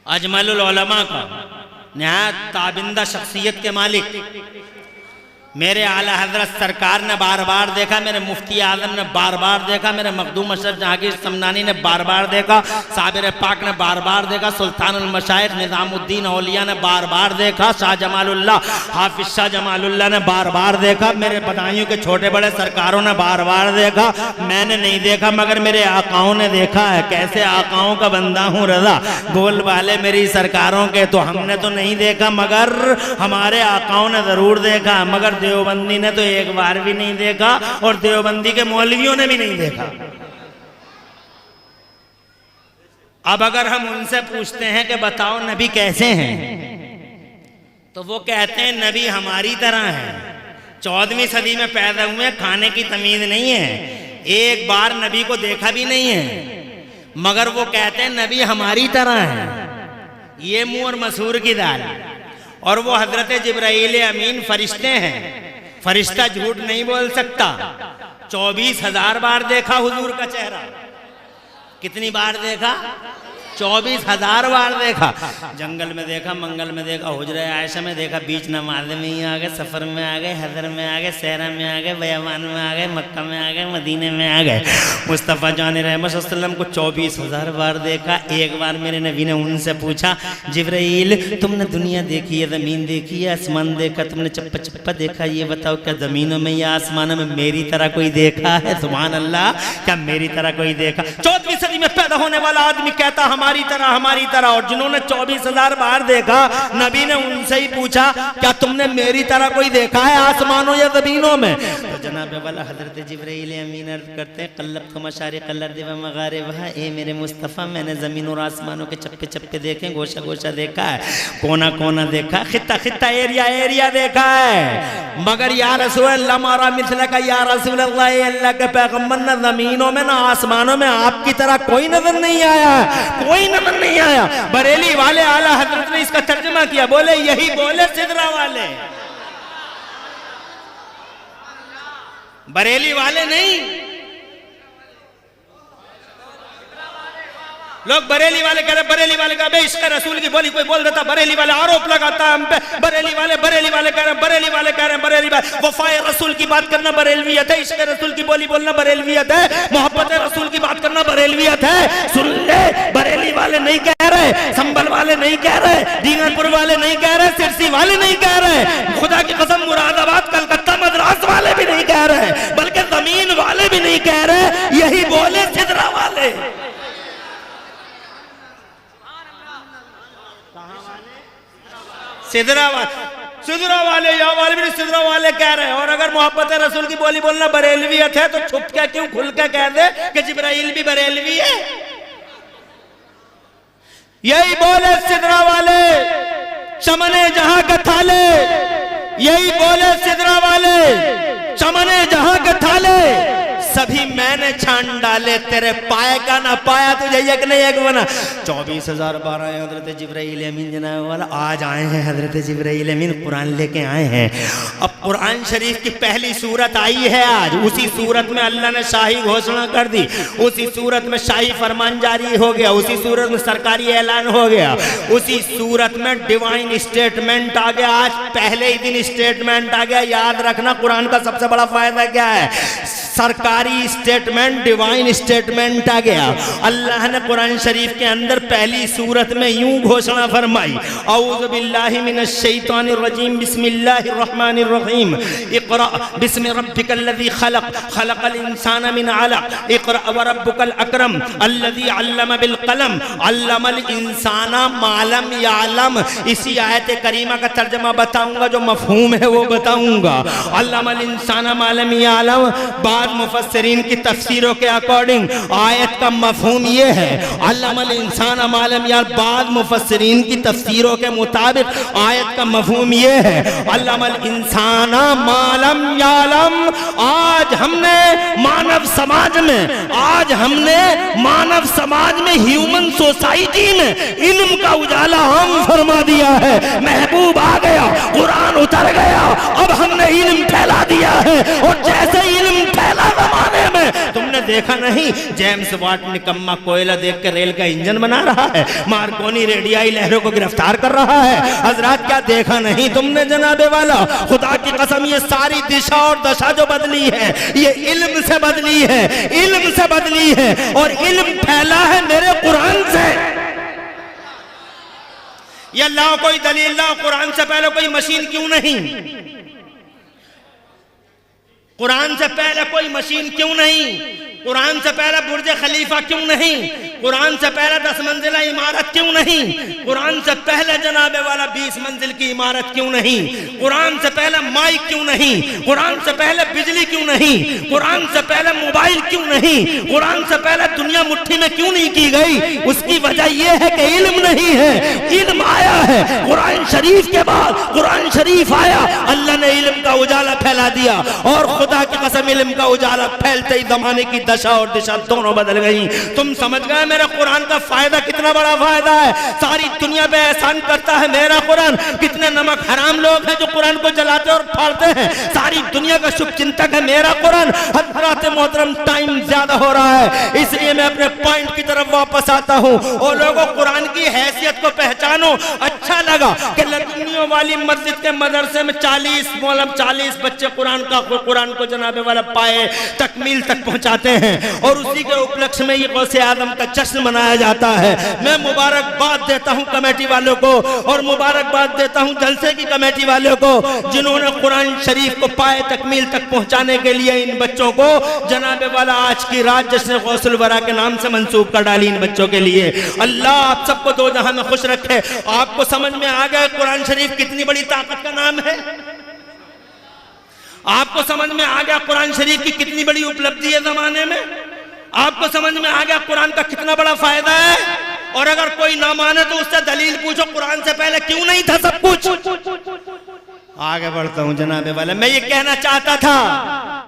अजमलुल उलमा का, नहायत ताबिंदा शख्सियत के मालिक मेरे आला हजरत सरकार ने बार बार देखा, मेरे मुफ्ती आजम ने बार बार देखा, मेरे मखदूम अशरफ जहांगीर समनानी ने बार बार देखा, साबिर पाक ने बार बार देखा, सुल्तानुल मशाइख निजामुद्दीन औलिया ने बार बार देखा, शाह जमालुल्लाह हाफिज शाह जमालुल्लाह ने बार बार देखा, मेरे बदायूं के छोटे बड़े सरकारों ने बार बार देखा। मैंने नहीं देखा मगर मेरे आकाओं ने देखा है। कैसे आकाओं का बंदा हूँ रजा, गोल वाले मेरी सरकारों के, तो हमने तो नहीं देखा मगर हमारे आकाओं ने जरूर देखा। मगर देवबंदी ने तो एक बार भी नहीं देखा और देवबंदी के मौलवियों ने भी नहीं देखा। अब अगर हम उनसे पूछते हैं कि बताओ नबी कैसे हैं, तो वो कहते हैं नबी हमारी तरह है, 14वीं सदी में पैदा हुए, खाने की तमीज नहीं है, एक बार नबी को देखा भी नहीं है, मगर वो कहते हैं नबी हमारी तरह है। ये मुंह और मसूर की दाल। और वो हजरत जिब्राइल अमीन फरिश्ते हैं, फरिश्ता झूठ नहीं बोल सकता। 24,000 बार देखा हुजूर का चेहरा। कितनी बार देखा? 24,000 बार देखा। जंगल में देखा, मंगल में देखा, हुजरे आयशा में देखा, बीच नमाज में ही आ गए, सफर में आ गए, हजर में आ गए, सहरा में आ गए, बयावान में आ गए, मक्का में आ गए, मदीने में आ गए। मुस्तफ़ा जान रहमत सल्लल्लाहु अलैहि वसल्लम को 24,000 बार देखा। एक बार मेरे नबी ने उनसे पूछा, जिब्राइल तुमने दुनिया देखी है, ज़मीन देखी है, आसमान देखा, तुमने चप्पा चप्पा देखा, ये बताओ क्या ज़मीनों में या आसमानों में मेरी तरह कोई देखा है? सुभान अल्लाह, क्या मेरी तरह कोई देखा? 14वीं सदी में पैदा होने वाला आदमी कहता हमारी तरह। और जिन्होंने 24,000 बार देखा, नबी ने उनसे ही पूछा क्या तुमने मेरी तरह कोई देखा है आसमानों या ज़मीनों में? तो जनाब वाला हजरत जिब्राइल अमीन अर्ज़ करते हैं, क़ल्लब तो मशारिक़ अल-अर्ज़ व मग़ारिबहा, ए मेरे मुस्तफ़ा मैंने ज़मीन और आसमानों के चप्पे चप्पे देखे, गोशा गोशा देखा है, कोना कोना देखा, खित्ता खित्ता एरिया देखा है, मगर या रसूल अल्लाह मारा मिथला का, या रसूल अल्लाह, अल्लाह के पैगम्बर, न ज़मीनों में न आसमानों में आपकी तरह कोई नजर नहीं आया, कोई नजर नहीं आया। बरेली वाले आला हजरत ने इसका तर्जुमा किया, बोले यही बोले सिदरा वाले, बरेली वाले नहीं। लोग बरेली वाले कह रहे, बरेली वाले का बे इश्क़ रसूल की बोली कोई बोल देता, बरेली वाले आरोप लगाता हम पे, बरेली वाले कह रहे हैं, बरेली वाले कह रहे हैं, बरेली वाले वफाए रसूल की बात करना बरेलवियत है, इश्क़ रसूल की बोली बोलना बरेलवियत है, मोहब्बत रसूल की बात करना बरेलवियत है। सुन ले, बरेली वाले नहीं कह रहे, संभल वाले नहीं कह रहे, दीनापुर वाले नहीं कह रहे, सिरसी वाले नहीं कह रहे, खुदा की कसम मुरादाबाद कलकत्ता मद्रास वाले भी नहीं कह रहे, बल्कि जमीन वाले भी नहीं कह रहे, यही बोले सिदरा वाले। सिदरा वाले या वाले भी सिदरा वाले कह रहे हैं। और अगर मोहब्बत रसूल की बोली बोलना बरेलवियत है तो छुप के क्यों खुल के कह दे कि जिब्राइल भी बरेलवी है? यही बोले सिदरा वाले, चमने जहां के थाले, यही बोले सिदरा वाले, चमने जहां के थाले, सभी मैंने छान डाले, तेरे पाए का ना पाया तुझे एक नहीं एक बना। 24,000 बार आए हजरत जिब्राइल अमीन जनाब वाला, आज आए हैं हजरत जिब्राइल अमीन, कुरान लेके आए हैं। अब कुरान शरीफ की पहली सूरत आई है आज, उसी सूरत में अल्लाह ने शाही घोषणा कर दी, उसी सूरत में शाही फरमान जारी हो गया, उसी सूरत में सरकारी ऐलान हो गया, उसी सूरत में डिवाइन स्टेटमेंट आ गया। आज पहले ही दिन स्टेटमेंट आ गया। याद रखना कुरान का सबसे बड़ा फायदा क्या है? सरकारी स्टेटमेंट, डिवाइन स्टेटमेंट आ गया। अल्लाह ने कुरान शरीफ के अंदर पहली सूरत में यूं घोषणा फरमाई, औज़ु बिल्लाहि मिनश शैतानिर रजीम, बिस्मिल्लाहिर रहमानिर रहीम, इक़रा बिस्मि रब्बिकल्लज़ी खलक़, खलक़ल इंसाना मिन अलक़, इक़रा व रब्बुकल अकरम, अल्लज़ी अल्लम बिल क़लम, अल्लमल इंसाना मा लम यअलम। इसी आयत करीमा का तर्जुमा बताऊंगा, जो मफ़हूम है वो बताऊंगा। अल्लमल इंसाना मा लम यअलम, बार बाद मुफस्सिरीन की तफसीरों के अकॉर्डिंग आयत का मफहूम ये है, अल्लमल इंसान मालम यार। बाद मुफस्सिरीन की तफसीरों के मुताबिक आयत का मफहूम ये है, अल्लमल इंसान मालम यालम। आज हमने मानव समाज में ह्यूमन सोसाइटी में इल्म का उजाला हम फरमा दिया है। महबूब आ गया, कुरान उतर गया, अब हमने इल्म फैला दिया है। और जैसे इल्म फैला जमाने में, तुमने देखा नहीं जेम्स वाट निकम्मा कोयला देख कर रेल का इंजन बना रहा है, मार्कोनी रेडियाई लहरों को गिरफ्तार कर रहा है। हजरात क्या देखा नहीं तुमने जनाबे वाला? खुदा की कसम ये सारी दिशा और दशा जो बदली है ये इल्म से बदली है, इल्म से बदली है। और इल्म फैला है मेरे कुरान से। ये लाओ कोई दलील लाओ, कुरान से पहले कोई मशीन क्यों नहीं? कुरान से पहले कोई मशीन क्यों नहीं? कुरान से पहले बुर्ज खलीफा क्यों नहीं? कुरान से पहले 10 मंजिला इमारत क्यों नहीं? कुरान से पहले जनाबे वाला 20 मंजिल की इमारत क्यों नहीं? कुरान से पहले माइक क्यों नहीं? कुरान से पहले बिजली क्यों नहीं? कुरान से पहले मोबाइल क्यों नहीं? कुरान से पहले दुनिया मुट्ठी में क्यों नहीं की गई? उसकी वजह यह है कि इल्म नहीं है। इल्म आया है कुरान शरीफ के बाद, कुरान शरीफ आया, अल्लाह ने इल्म का उजाला फैला दिया। और खुदा की कसम इल्म का उजाला फैलते ही जमाने की दशा और दिशा दोनों बदल गई। तुम समझ गए मेरा कुरान का फायदा कितना बड़ा फायदा है। सारी दुनिया पे एहसान करता है मेरा कुरान। कितने नमक हराम लोग हैं जो कुरान को जलाते और फाड़ते हैं। सारी दुनिया का शुभ चिंतक है मेरा कुरान। हज़रात मोहतरम टाइम ज्यादा हो रहा है, इसलिए मैं अपने पॉइंट की तरफ वापस आता हूँ। और लोगों कुरान की हैसियत को पहचानो। अच्छा लगा कि लड़कियों वाली मस्जिद के मदरसे में 40 बच्चे कुरान को जनाबे वाला पाए तकमील तक पहुंचाते हैं। और उसी के उपलक्ष्य में ये गौसे आदम का जश्न मनाया जाता है। मैं मुबारकबाद देता हूं कमेटी वालों को, और मुबारकबाद देता हूं जलसे की कमेटी वालों को, जिन्होंने कुरान शरीफ को पाए तकमील तक पहुंचाने के लिए इन बच्चों को जनाबे वाला आज की रात जश्न गौसुल वरा के नाम से मंसूब कर डाली। इन बच्चों के लिए अल्लाह आप सबको दो जहां में खुश रखे। आपको समझ में आ गया कुरान शरीफ कितनी बड़ी ताकत का नाम है? आपको समझ में आ गया कुरान शरीफ की कितनी बड़ी उपलब्धि है जमाने में? आपको समझ में आ गया कुरान का कितना बड़ा फायदा है? और अगर कोई ना माने तो उससे दलील पूछो, कुरान से पहले क्यों नहीं था सब कुछ? आगे बढ़ता हूं जनाबे वाला, मैं ये कहना चाहता था